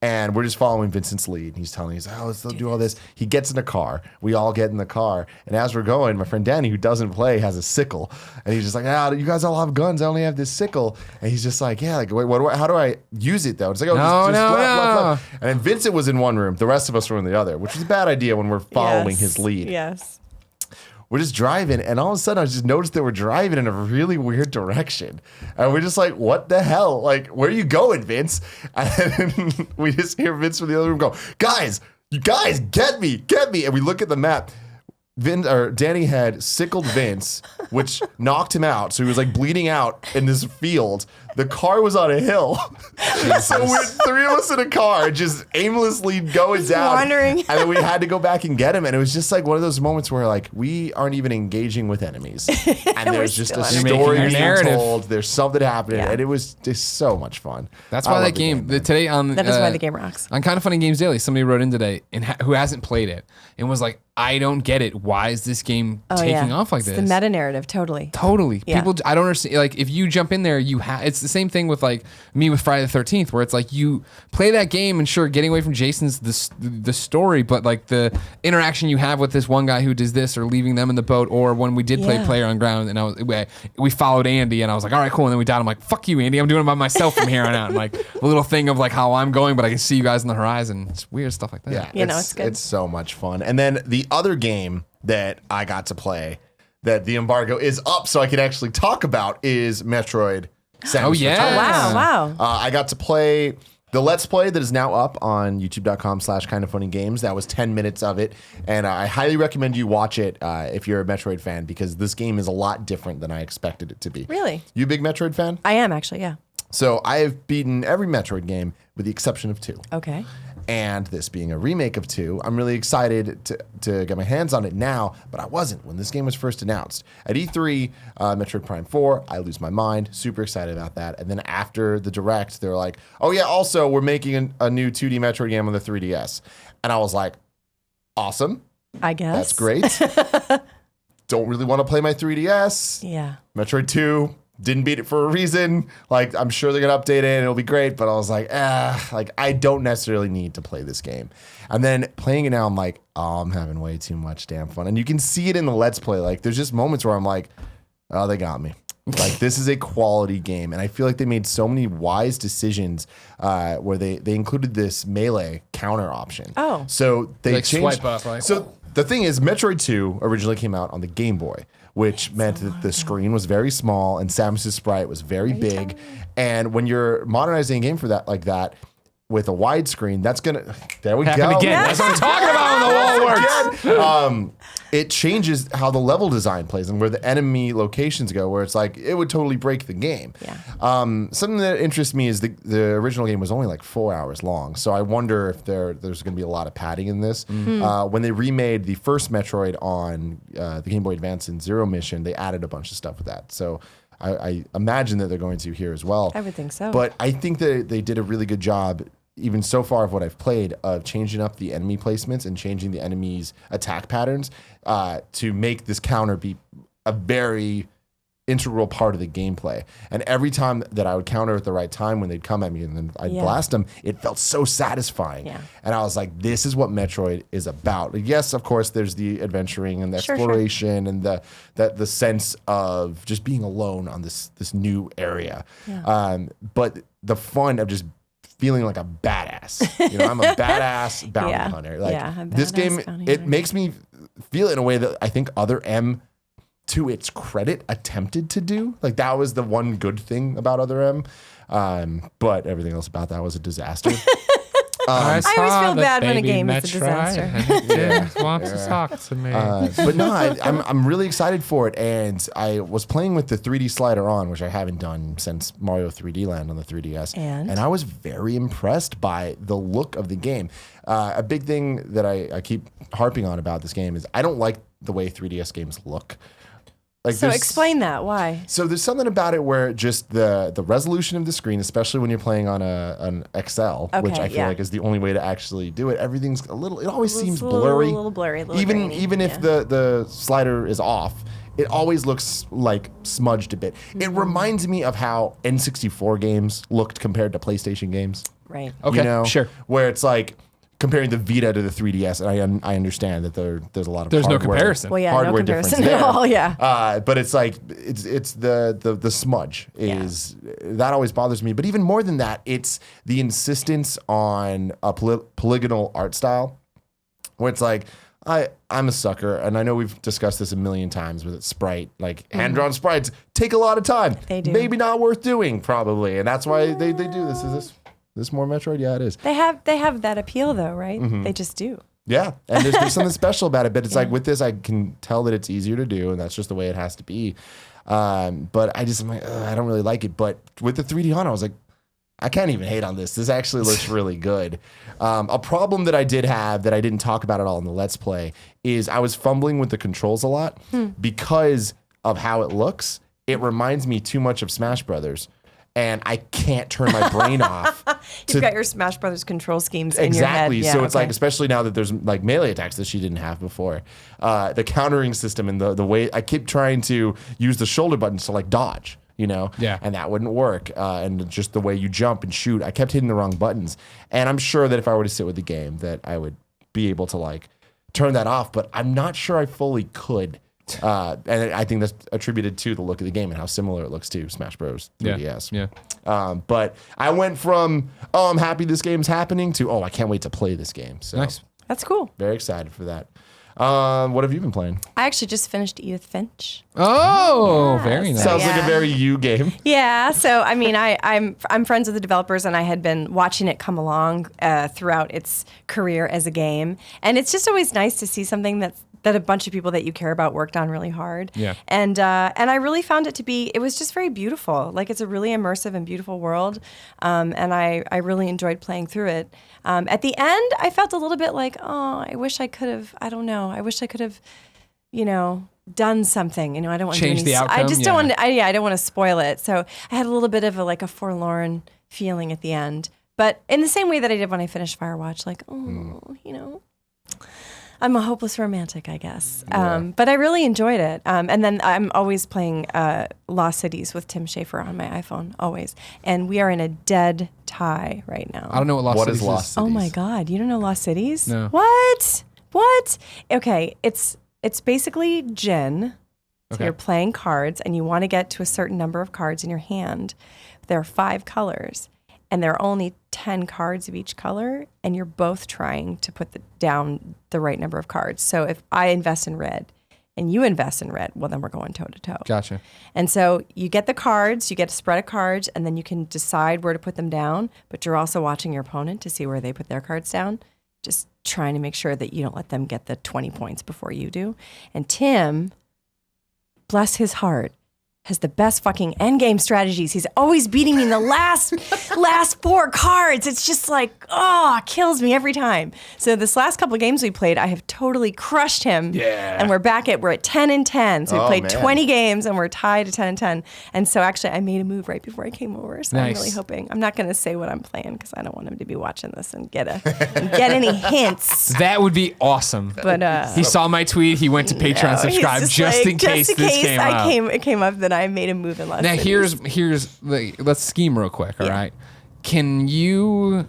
And we're just following Vincent's lead. He's telling us, let's do all this. He gets in the car. We all get in the car. And as we're going, my friend Danny, who doesn't play, has a sickle. And he's just like, you guys all have guns. I only have this sickle. And he's just like, wait, how do I use it, though? It's like, just left. And then Vincent was in one room. The rest of us were in the other, which is a bad idea when we're following his lead. Yes. We're just driving, and all of a sudden, I just noticed that we're driving in a really weird direction. And we're just like, what the hell? Like, where are you going, Vince? And we just hear Vince from the other room go, guys, get me. And we look at the map. Danny had sickled Vince, which knocked him out. So he was like bleeding out in this field. The car was on a hill. So we're three of us in a car just aimlessly going down. Wandering. And then we had to go back and get him. And it was just like one of those moments where like we aren't even engaging with enemies. And there's just a story being told. There's something happening. Yeah. And it was just so much fun. That's why that game today on that is why the game rocks. On Kind of Funny Games Daily, somebody wrote in today who hasn't played it and was like, I don't get it. Why is this game taking off like this? The meta narrative, totally. Yeah. People, I don't understand. Like, if you jump in there, it's the same thing with like me with Friday the 13th, where it's like you play that game and sure, getting away from Jason's the story, but like the interaction you have with this one guy who does this or leaving them in the boat, or when we did play PlayerUnknown and we followed Andy and I was like, all right, cool. And then we died. I'm like, fuck you, Andy. I'm doing it by myself from here on out. And like a little thing of like how I'm going, but I can see you guys on the horizon. It's weird stuff like that. Yeah, it's good. It's so much fun. And then the other game that I got to play that the embargo is up so I can actually talk about is Metroid Samus Returns. Wow. I got to play the Let's Play that is now up on youtube.com/kindoffunnygames. That was 10 minutes of it. And I highly recommend you watch it if you're a Metroid fan, because this game is a lot different than I expected it to be. Really? You a big Metroid fan? I am, actually, yeah. So I have beaten every Metroid game with the exception of 2. Okay. And this being a remake of 2, I'm really excited to get my hands on it now, but I wasn't when this game was first announced. At E3, Metroid Prime 4, I lose my mind, super excited about that. And then after the Direct, they were like, oh yeah, also we're making a new 2D Metroid game on the 3DS. And I was like, awesome. I guess. That's great. Don't really want to play my 3DS. Yeah. Metroid 2. Didn't beat it for a reason. Like, I'm sure they're going to update it and it'll be great, but I was like, I don't necessarily need to play this game. And then playing it now, I'm like, I'm having way too much damn fun. And you can see it in the Let's Play. Like, there's just moments where I'm like, oh, they got me. Like, this is a quality game. And I feel like they made so many wise decisions where they included this melee counter option. Oh. So they like changed. Swipe up, right? So the thing is, Metroid 2 originally came out on the Game Boy, which meant that the screen was very small and Samus's sprite was very big. And when you're modernizing a game for that like that, with a widescreen, that's gonna. There we Happen go. again. That's what I'm talking about when the wall works. It changes how the level design plays and where the enemy locations go, where it's like it would totally break the game. Yeah. Something that interests me is the original game was only like 4 hours long, so I wonder if there's going to be a lot of padding in this. When they remade the first Metroid on the Game Boy Advance in Zero Mission, they added a bunch of stuff with that. So I imagine that they're going to here as well. I would think so. But I think that they did a really good job, even so far of what I've played, of changing up the enemy placements and changing the enemy's attack patterns to make this counter be a very integral part of the gameplay. And every time that I would counter at the right time when they'd come at me and then I'd blast them, it felt so satisfying. Yeah. And I was like, this is what Metroid is about. Like, yes, of course, there's the adventuring and the exploration and the sense of just being alone on this new area. Yeah. But the fun of just feeling like a badass. You know, I'm a badass bounty hunter. Like this game, it makes me feel in a way that I think other M, to its credit, attempted to do. Like that was the one good thing about other M. But everything else about that was a disaster. I always feel bad when a game is a disaster. And wants to talk to me. But no, I'm really excited for it. And I was playing with the 3D slider on, which I haven't done since Mario 3D Land on the 3DS. And I was very impressed by the look of the game. A big thing that I keep harping on about this game is I don't like the way 3DS games look. Like so explain that. Why? So there's something about it where just the resolution of the screen, especially when you're playing on an XL, which I feel like is the only way to actually do it. Everything's it always seems blurry. A little blurry. Even if the slider is off, it always looks like smudged a bit. It reminds me of how N64 games looked compared to PlayStation games. Right. Okay, You know, sure. Where it's like comparing the Vita to the 3DS, and I understand that there's a lot of There's no hardware- comparison. Well, yeah, hardware no comparison difference at there. all. Yeah. But it's like it's the smudge is that always bothers me. But even more than that, it's the insistence on a polygonal art style, where it's like I'm a sucker, and I know we've discussed this a million times with Sprite. Like hand-drawn sprites take a lot of time. They do. Maybe not worth doing, probably, and that's why they do this. Is this more Metroid? Yeah, it is. They have that appeal though, right? They just do. Yeah, and there's something special about it, but it's like with this, I can tell that it's easier to do, and that's just the way it has to be. But I'm like, I don't really like it. But with the 3D on, I was like, I can't even hate on this. This actually looks really good. A problem that I did have that I didn't talk about at all in the Let's Play is I was fumbling with the controls a lot because of how it looks. It reminds me too much of Smash Brothers. And I can't turn my brain off. You've got your Smash Brothers control schemes in your head. Exactly. So it's like, especially now that there's like melee attacks that she didn't have before, the countering system and the way I keep trying to use the shoulder buttons to like dodge, you know? Yeah. And that wouldn't work. And just the way you jump and shoot, I kept hitting the wrong buttons. And I'm sure that if I were to sit with the game that I would be able to like turn that off, but I'm not sure I fully could. And I think that's attributed to the look of the game and how similar it looks to Smash Bros. 3DS. Yeah. But I went from, I'm happy this game's happening to, I can't wait to play this game. So Nice. That's cool. very excited for that. What have you been playing? I actually just finished Edith Finch. Oh, very nice. Sounds like a very you game. Yeah, so I mean, I'm friends with the developers, and I had been watching it come along throughout its career as a game, and it's just always nice to see something that a bunch of people that you care about worked on really hard. Yeah. And I really found it was just very beautiful. Like it's a really immersive and beautiful world, and I really enjoyed playing through it. At the end, I felt a little bit like, I wish I could have. I don't know. I wish I could have, done something. I don't want Change to the outcome. I just don't want to. I don't want to spoil it. So I had a little bit of a forlorn feeling at the end, but in the same way that I did when I finished Firewatch, like, I'm a hopeless romantic, I guess. But I really enjoyed it. And then I'm always playing Lost Cities with Tim Schafer on my iPhone, always. And we are in a dead tie right now. I don't know what Lost Cities is Lost Cities? Oh my God, you don't know Lost Cities? No. What? Okay, it's basically gin. So Okay. you're playing cards and you want to get to a certain number of cards in your hand. There are 5 colors. And there are only 10 cards of each color, and you're both trying to put down the right number of cards. So if I invest in red, and you invest in red, well, then we're going toe to toe. Gotcha. And so you get the cards, you get a spread of cards, and then you can decide where to put them down, but you're also watching your opponent to see where they put their cards down, just trying to make sure that you don't let them get the 20 points before you do. And Tim, bless his heart, has the best fucking endgame strategies. He's always beating me in the last 4 cards. It's just like, kills me every time. So this last couple of games we played, I have totally crushed him. Yeah. And we're at 10 and 10. So we played man. 20 games and we're tied at 10 and 10. And so actually I made a move right before I came over. So Nice. I'm really hoping. I'm not going to say what I'm playing because I don't want him to be watching this and get any hints. That would be awesome. But He saw my tweet. He went to Patreon, no, he's subscribe just in case this came up. It came up that I made a move in last. Now let's scheme real quick. All right, can you?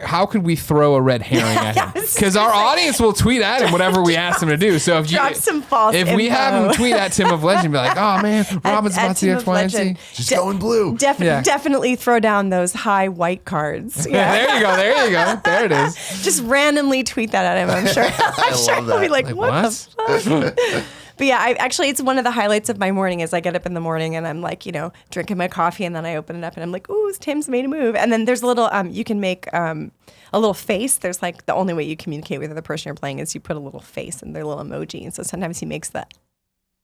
How could we throw a red herring at him? Because our audience will tweet at him whatever we ask them to do. So if drop some false if we info. have him tweet at Tim of Legend, be like, oh man, Robin's about to Tim X, of Y, and Z. Legend. Just going blue. Yeah. Definitely throw down those high white cards. Yeah. There you go. There it is. Just randomly tweet that at him. I'm sure. I'm sure love he'll be that. like, Like, what what? the fuck? But yeah, it's one of the highlights of my morning is I get up in the morning and I'm like, drinking my coffee and then I open it up and I'm like, ooh, Tim's made a move. And then there's a little, you can make a little face. There's like the only way you communicate with the person you're playing is you put a little face and their little emoji. And so sometimes he makes that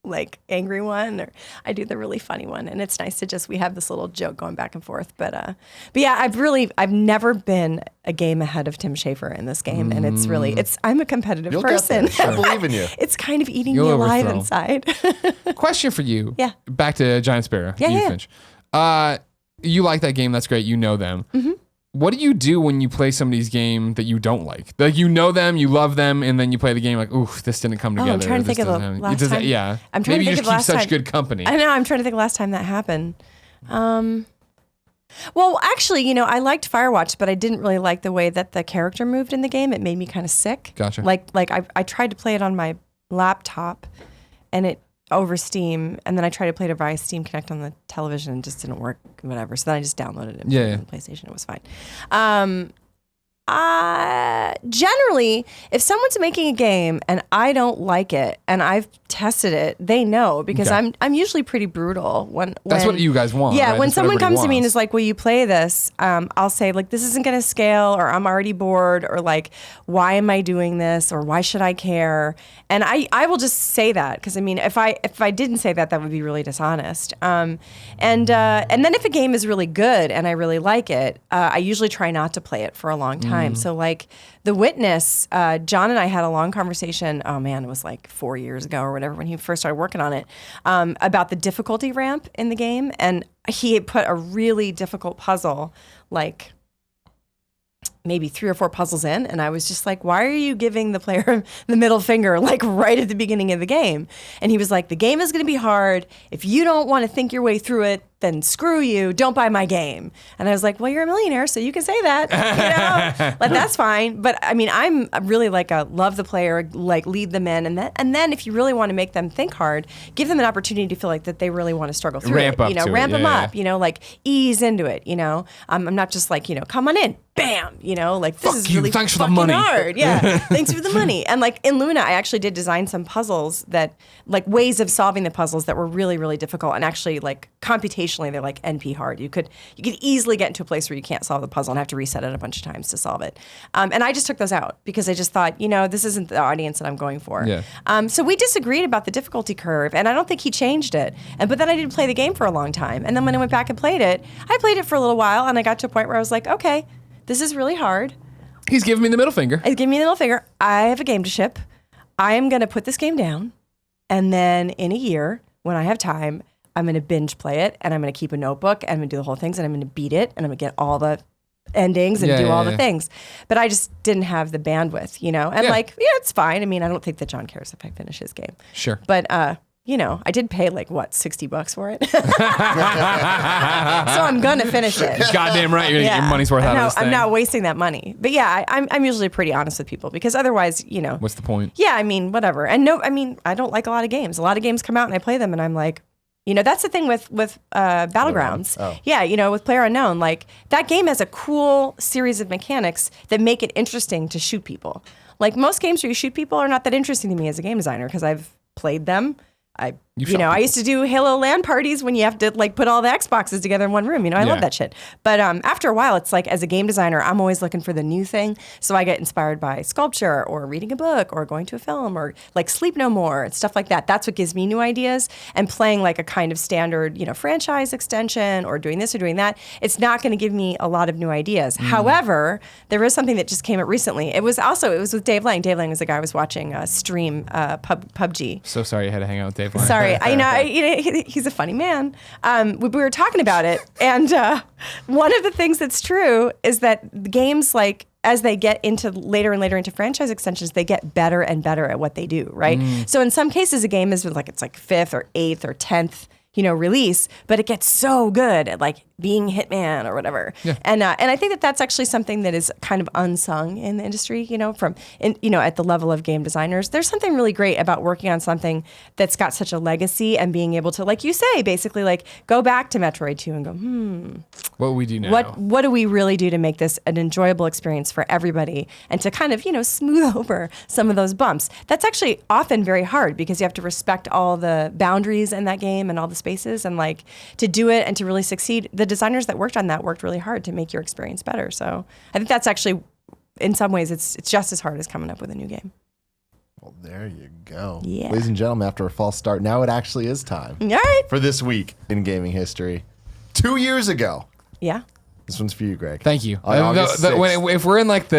like angry one, or I do the really funny one. And it's nice to we have this little joke going back and forth. But yeah, I've never been a game ahead of Tim Schafer in this game. And I'm a competitive You'll person. get there. I believe in you. It's kind of eating You'll me alive overthrow. inside. Question for you. Yeah. Back to Giant Sparrow. Yeah, yeah. Finch. You like that game. That's great. You know them. Mm-hmm. What do you do when you play somebody's game that you don't like? Like, you know them, you love them, and then you play the game like, ooh, this didn't come together. I'm trying to This think of the doesn't happen. last It doesn't- time- Yeah. I'm trying Maybe to you think just of keep last such time. good company. I know. I'm trying to think of the last time that happened. Well, actually, I liked Firewatch, but I didn't really like the way that the character moved in the game. It made me kind of sick. Gotcha. Like I tried to play it on my laptop, and it over Steam, and then I tried to play it via Steam Connect on the television, and it just didn't work. Whatever. So then I just downloaded it. Yeah. On the PlayStation. It was fine. Generally, if someone's making a game and I don't like it and I've tested it, they know because Okay. I'm usually pretty brutal when That's what you guys want. Yeah, right? when That's what someone everybody comes to me and wants. is like, "Will you play this?" I'll say like, "This isn't going to scale," or "I'm already bored," or like, "Why am I doing this?" or "Why should I care?" And I will just say that because I mean, if I didn't say that, that would be really dishonest. And then if a game is really good and I really like it, I usually try not to play it for a long time. So like The Witness, John and I had a long conversation. Oh man, it was like 4 years ago or whatever when he first started working on it, about the difficulty ramp in the game, and he had put a really difficult puzzle, like maybe 3 or 4 puzzles in, and I was just like, why are you giving the player the middle finger like right at the beginning of the game? And he was like, the game is going to be hard. If you don't want to think your way through it, then screw you, don't buy my game. And I was like, well, you're a millionaire, so you can say that, like that's fine. But I mean, I'm really like love the player, like lead them in, and then if you really want to make them think hard, give them an opportunity to feel like that they really want to struggle through Ramp it. up to it, Ramp them yeah, up, like ease into it, I'm not just like, come on in, bam, like this Fuck is you, really thanks for the fucking money. hard. Yeah, thanks for the money. And like in Luna, I actually did design some puzzles that, like ways of solving the puzzles that were really, really difficult, and actually like computationally they're like NP hard. You could easily get into a place where you can't solve the puzzle and have to reset it a bunch of times to solve it. And I just took those out because I just thought, this isn't the audience that I'm going for. Yeah. So we disagreed about the difficulty curve, and I don't think he changed it. But then I didn't play the game for a long time. And then when I went back and played it, I played it for a little while, and I got to a point where I was like, okay, this is really hard. He's giving me the middle finger. He's giving me the middle finger. I have a game to ship. I am going to put this game down, and then in a year, when I have time, I'm going to binge play it, and I'm going to keep a notebook, and I'm going to do the whole things, and I'm going to beat it, and I'm going to get all the endings and do all the things. But I just didn't have the bandwidth, And it's fine. I mean, I don't think that John cares if I finish his game. Sure. But, I did pay like, what, $60 for it? So I'm going to finish it. Goddamn right. You're going to get your money's worth out of this thing. I'm not wasting that money. But yeah, I'm usually pretty honest with people because otherwise, What's the point? Yeah, I mean, whatever. And I don't like a lot of games. A lot of games come out and I play them and I'm like, that's the thing with Battlegrounds. Oh. Yeah, with PlayerUnknown, like that game has a cool series of mechanics that make it interesting to shoot people. Like most games where you shoot people are not that interesting to me as a game designer because I've played them. I used to do Halo LAN parties when you have to like put all the Xboxes together in one room. I love that shit. But after a while, it's like as a game designer, I'm always looking for the new thing. So I get inspired by sculpture or reading a book or going to a film or like Sleep No More and stuff like that. That's what gives me new ideas. And playing like a kind of standard, franchise extension or doing this or doing that, it's not going to give me a lot of new ideas. However, there is something that just came out recently. It was with Dave Lang. Dave Lang was the guy I was watching stream PUBG. So sorry you had to hang out with Dave Lang. Sorry, he's a funny man. We were talking about it, and one of the things that's true is that games, like as they get into later and later into franchise extensions, they get better and better at what they do. Right. So in some cases, a game is like it's like 5th or 8th or 10th. Release, but it gets so good at like being Hitman or whatever. Yeah. And I think that that's actually something that is kind of unsung in the industry, at the level of game designers. There's something really great about working on something that's got such a legacy and being able to, like you say, basically like go back to Metroid 2 and go, what do we do now? What do we really do to make this an enjoyable experience for everybody and to kind of, smooth over some of those bumps? That's actually often very hard because you have to respect all the boundaries in that game and all the spaces, and like to do it and to really succeed, the designers that worked on that worked really hard to make your experience better. So I think that's actually, in some ways, it's just as hard as coming up with a new game. Well, there you go. Yeah. Ladies and gentlemen, after a false start, now it actually is time. All right. For this week in gaming history. 2 years ago. Yeah. This one's for you, Greg. Thank you. On August 6th. If we're in like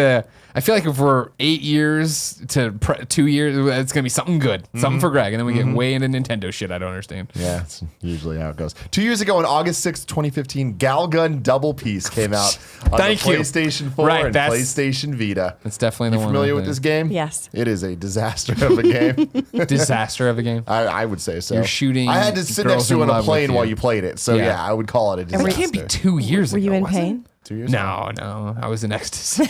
I feel like if we're 8 years to 2 years, it's going to be something good, something for Greg. And then we get way into Nintendo shit I don't understand. Yeah, that's usually how it goes. 2 years ago on August 6th, 2015, Galgun Double Piece came out on the PlayStation 4 and PlayStation Vita. That's definitely the one. Familiar with this game? Yes. It is a disaster of a game. Disaster of a game. I would say so. You're shooting. I had to sit next to you on a plane while you played it. So yeah, I would call it a disaster. It can't be 2 years Were ago. you in was it? pain? 2 years ago? No. I was in ecstasy.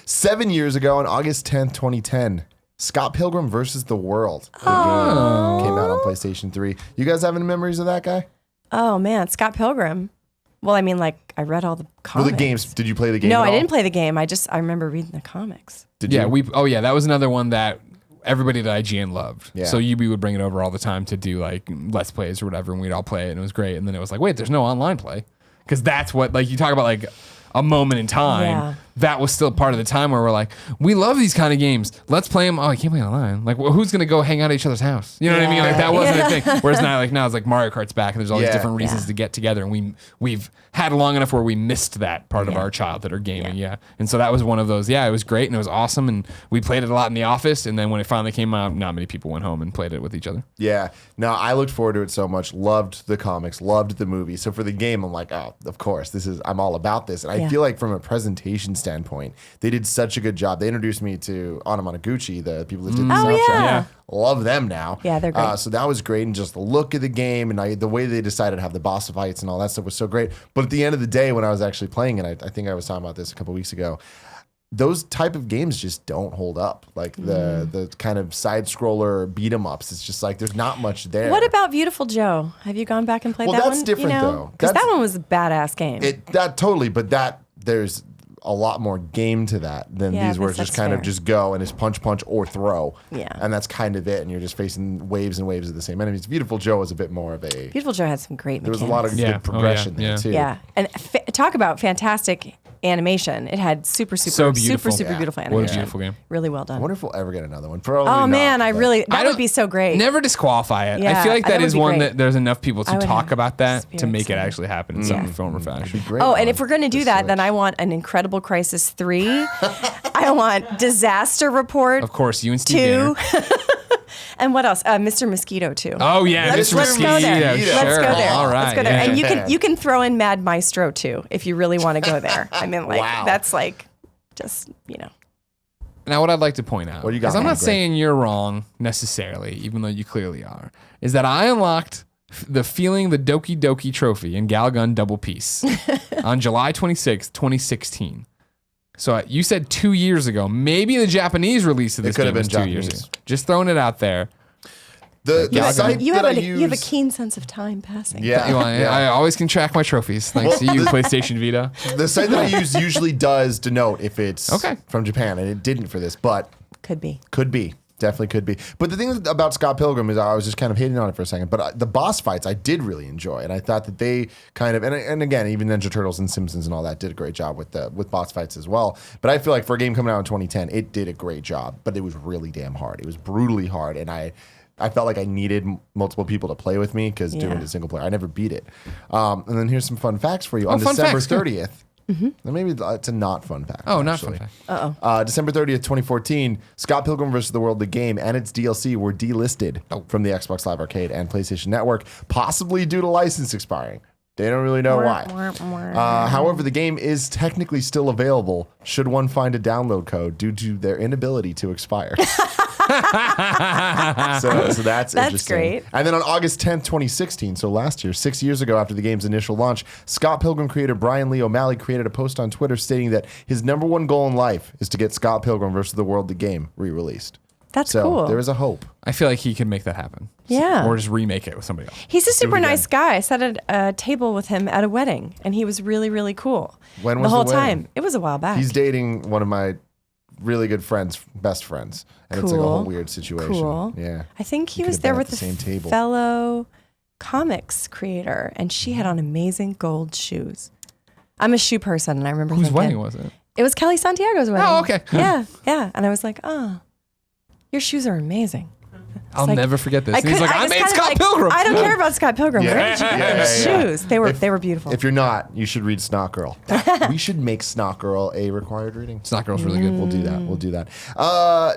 7 years ago on August 10th, 2010, Scott Pilgrim versus the World. The game came out on PlayStation 3. You guys have any memories of that guy? Oh, man. Scott Pilgrim. Well, I mean, like, I read all the comics. Well, the games. Did you play the game No, at I all? didn't play the game. I remember reading the comics. Did you? That was another one that everybody at IGN loved. Yeah. So UB would bring it over all the time to do like Let's Plays or whatever, and we'd all play it, and it was great. And then it was like, wait, there's no online play. Because that's what, like, you talk about like a moment in time. Yeah. That was still part of the time where we're like, we love these kind of games. Let's play them. Oh, I can't play online. Like, well, who's going to go hang out at each other's house? You know what I mean? Like, that wasn't a thing. Whereas now it's like Mario Kart's back and there's all these different reasons to get together. And we've had long enough where we missed that part of our childhood or gaming. Yeah. And so that was one of those. Yeah, it was great and it was awesome. And we played it a lot in the office. And then when it finally came out, not many people went home and played it with each other. Yeah. No, I looked forward to it so much. Loved the comics. Loved the movie. So for the game, I'm like, oh, of course, I'm all about this. And I feel like from a presentation standpoint, they did such a good job. They introduced me to Anamanaguchi, the people that did the soundtrack. Yeah. Love them now. Yeah, they're great. So that was great. And just the look of the game and the way they decided to have the boss fights and all that stuff was so great. But at the end of the day, when I was actually playing it, I think I was talking about this a couple weeks ago, those type of games just don't hold up. Like the kind of side scroller beat 'em ups. It's just like there's not much there. What about Beautiful Joe? Have you gone back and played that one? Well, that's different though. Because that one was a badass game. But there's a lot more game to that than these where it's just kind of just go and it's punch or throw. Yeah. And that's kind of it. And you're just facing waves and waves of the same enemies. Beautiful Joe was a bit more of a... Beautiful Joe had some great mechanics. There was a lot of good progression there too. Yeah. And talk about fantastic animation. It had super beautiful. beautiful animation. What a beautiful game. Really well I done. wonder if we'll ever get another one. Probably Oh not, man, but that would be so great. Never disqualify it. Yeah, I feel like that would is be one great. that there's enough people to talk about that to very make it excited. actually happen in some form or fashion. Great Oh, one. and if we're going to do that, then I want an Incredible Crisis 3. I want Disaster Report Of course, you and Steve 2. And what else? Mr. Mosquito 2. Oh yeah, Let's Mr. go Mosquito. there. Sure. Let's go there. All right. Let's go there. yeah. And you can throw in Mad Maestro too if you really want to go there. I mean, like that's like just Now, what I'd like to point out, What do you got, because I'm not Greg? saying you're wrong necessarily, even though you clearly are, is that I unlocked the Doki Doki trophy in Galgun Double Piece on July 26th, 2016. So you said 2 years ago. Maybe the Japanese release of this could game have was been 2 years Japanese. ago. Just throwing it out there. The site You that have I you have a use. keen sense of time passing. Yeah, I always can track my trophies thanks to you, PlayStation Vita. The site that I use usually does denote if it's Okay. from Japan, and it didn't for this, but Could be. definitely could be. But the thing about Scott Pilgrim is I was just kind of hating on it for a second, but the boss fights I did really enjoy, and I thought that they kind of and again even Ninja Turtles and Simpsons and all that did a great job with boss fights as well. But I feel like for a game coming out in 2010, it did a great job, but it was really damn hard. It was brutally hard, and I felt like I needed multiple people to play with me because doing it single player, I never beat it. And then here's some fun facts for you. On December 30th, maybe it's a not fun fact. Oh, not actually. fun fact. December 30th, 2014, Scott Pilgrim vs. the World, the game, and its DLC were delisted from the Xbox Live Arcade and PlayStation Network, possibly due to license expiring. They don't really know why. However, the game is technically still available should one find a download code due to their inability to expire. so that's interesting. Great. And then on August 10th, 2016, so last year, 6 years ago after the game's initial launch, Scott Pilgrim creator Brian Lee O'Malley created a post on Twitter stating that his number one goal in life is to get Scott Pilgrim vs. the World, the game, re-released. That's so cool. there is a hope. I feel like he can make that happen. Yeah. Or just remake it with somebody else. He's a super it again. nice guy. I sat at a table with him at a wedding, and he was really, really cool. When was the whole the wedding? time? It was a while back. He's dating one of my really good friends, best friends. And it's like a Cool. whole weird situation. Cool. Yeah. I think he could was have there been with at the a same table. fellow comics creator, and she had on amazing gold shoes. I'm a shoe person, and I remember Whose thinking, wedding was it? It was Kelly Santiago's wedding. Oh, okay. Yeah, yeah. And I was like, oh, your shoes are amazing. I'll like- never forget this. I And he's could- like, I was made kind of Scott like, Pilgrim. I don't care about Scott Pilgrim. Yeah. Where did you get those Yeah. shoes? They were beautiful. If you're not, you should read Snot Girl. We should make Snot Girl a required reading. Snot Girl's really good. We'll do that. We'll do that.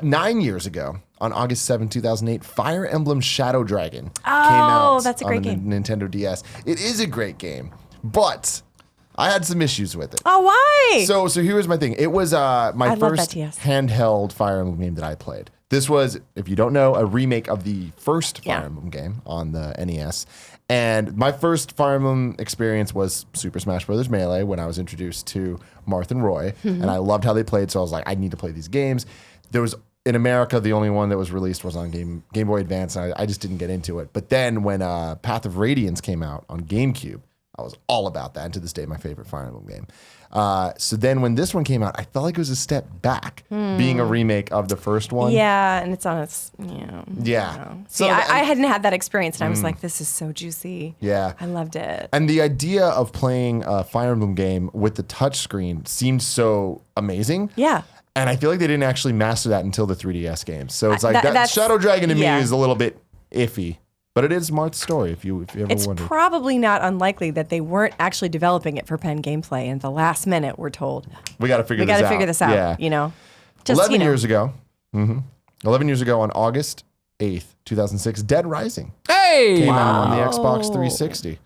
9 years ago, on August 7, 2008, Fire Emblem Shadow Dragon came out that's a on great the game. Nintendo DS. It is a great game, but I had some issues with it. Oh, why? So here's my thing. It was my I love first that DS. handheld Fire Emblem game that I played. This was, if you don't know, a remake of the first Fire Emblem game on the NES. And my first Fire Emblem experience was Super Smash Bros. Melee when I was introduced to Marth and Roy. Mm-hmm. And I loved how they played, so I was like, I need to play these games. There was, in America, the only one that was released was on Game Boy Advance, and I just didn't get into it. But then when Path of Radiance came out on GameCube, I was all about that, and to this day, my favorite Fire Emblem game. So then when this one came out, I felt like it was a step back, being a remake of the first one. yeah, and it's on its, Yeah. See, So I hadn't had that experience, and I was like, this is so juicy. Yeah. I loved it. And the idea of playing a Fire Emblem game with the touchscreen seemed so amazing. Yeah. And I feel like they didn't actually master that until the 3DS games. So it's like that that's- Shadow Dragon to me yeah. is a little bit iffy. But it is Marth's story, if you ever It's wondered. probably not unlikely that they weren't actually developing it for pen gameplay, and at the last minute we're told, we got to figure we this out. got to figure this out, Yeah. you know? Just, 11 you know. years ago. 11 years ago on August 8th, 2006, Dead Rising Hey! came out on the Wow. Xbox 360.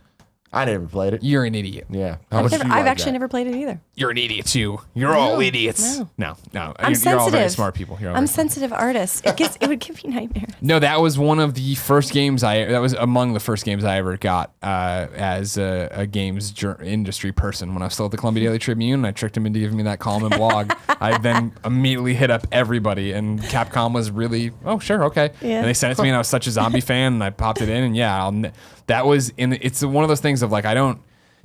I never played it. You're an idiot. Yeah. How much do you I've like actually that? never played it either. You're an idiot too. You're all idiots. no. No. I'm You're all very sensitive. smart people. You're all I'm very- sensitive artist. It would give me nightmares. No, that was one of the first games that was among the first games I ever got as a games industry person. When I was still at the Columbia Daily Tribune, I tricked him into giving me that column and blog. I then immediately hit up everybody, and Capcom was really, oh sure, okay. Yeah. And they sent it to me, and I was such a zombie fan, and I popped it in, and that was it's one of those things of like I don't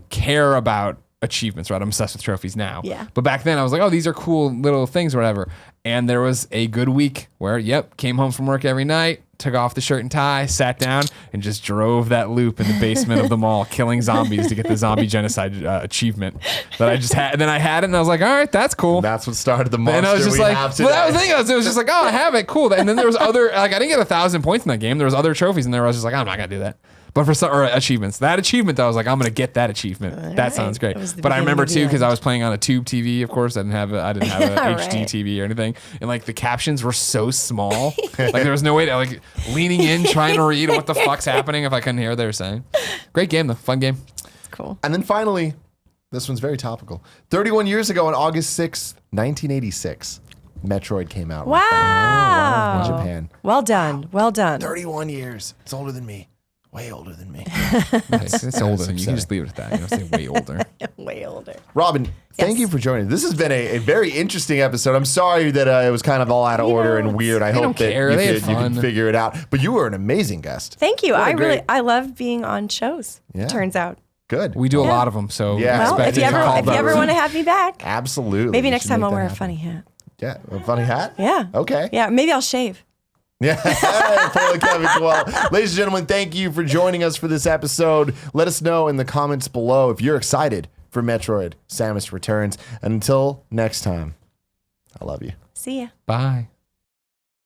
care about achievements, right? I'm obsessed with trophies now. Yeah. But back then I was like, oh, these are cool little things or whatever. And there was a good week where, came home from work every night, took off the shirt and tie, sat down, and just drove that loop in the basement of the mall, killing zombies to get the zombie genocide achievement that I just had. And then I had it, and I was like, all right, that's cool. That's what started the monster And I was just we like, have well, today. that was the thing. It was just like, oh, I have it, cool. And then there was other, like, I didn't get 1,000 points in that game. There was other trophies in there. Where I was just like, I'm not gonna do that. But for some, or achievements, that achievement, I was like, I'm gonna get that achievement. That sounds great. That was the But I beginning remember of the too because end. I was playing on a tube TV. Of course, I didn't have an Yeah, HD right. TV or anything, and like the captions were so small, like there was no way to like leaning in trying to read what the fuck's happening if I couldn't hear what they were saying. Great game though, fun game. It's cool. And then finally, this one's very topical. 31 years ago on August 6th, 1986, Metroid came out. Wow. In Japan. Well done. Well done. 31 years. It's older than me. Way older than me. It's older than you. Can just leave it at that. You know, say way older. Way older. Robin, thank you for joining. This has been a very interesting episode. I'm sorry that it was kind of all out of order and weird. I hope that you can figure it out. But you were an amazing guest. Thank you. I love being on shows. Yeah. Turns out. Good. We do a lot of them, so well, if you ever want to have me back, absolutely. Maybe next time I'll wear a funny hat. Yeah, a funny hat. Yeah. Okay. Yeah, maybe I'll shave. Yeah, Kevin Coel. Ladies and gentlemen, thank you for joining us for this episode. Let us know in the comments below if you're excited for Metroid Samus Returns. And until next time, I love you. See ya. Bye.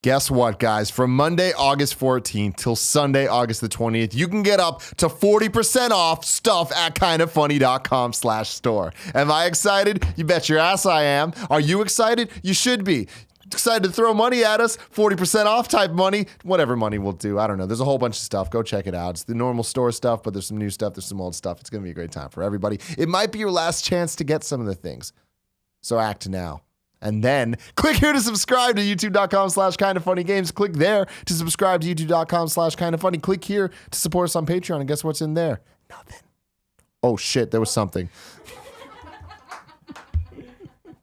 Guess what, guys? From Monday, August 14th till Sunday, August the 20th, you can get up to 40% off stuff at kindafunny.com/store. Am I excited? You bet your ass I am. Are you excited? You should be. Excited to throw money at us, 40% off type money, whatever money will do. I don't know. There's a whole bunch of stuff. Go check it out. It's the normal store stuff, but there's some new stuff. There's some old stuff. It's going to be a great time for everybody. It might be your last chance to get some of the things. So act now. And then click here to subscribe to youtube.com/kindafunnygames. Click there to subscribe to youtube.com/kindafunny. Click here to support us on Patreon. And guess what's in there? Nothing. Oh shit, there was something.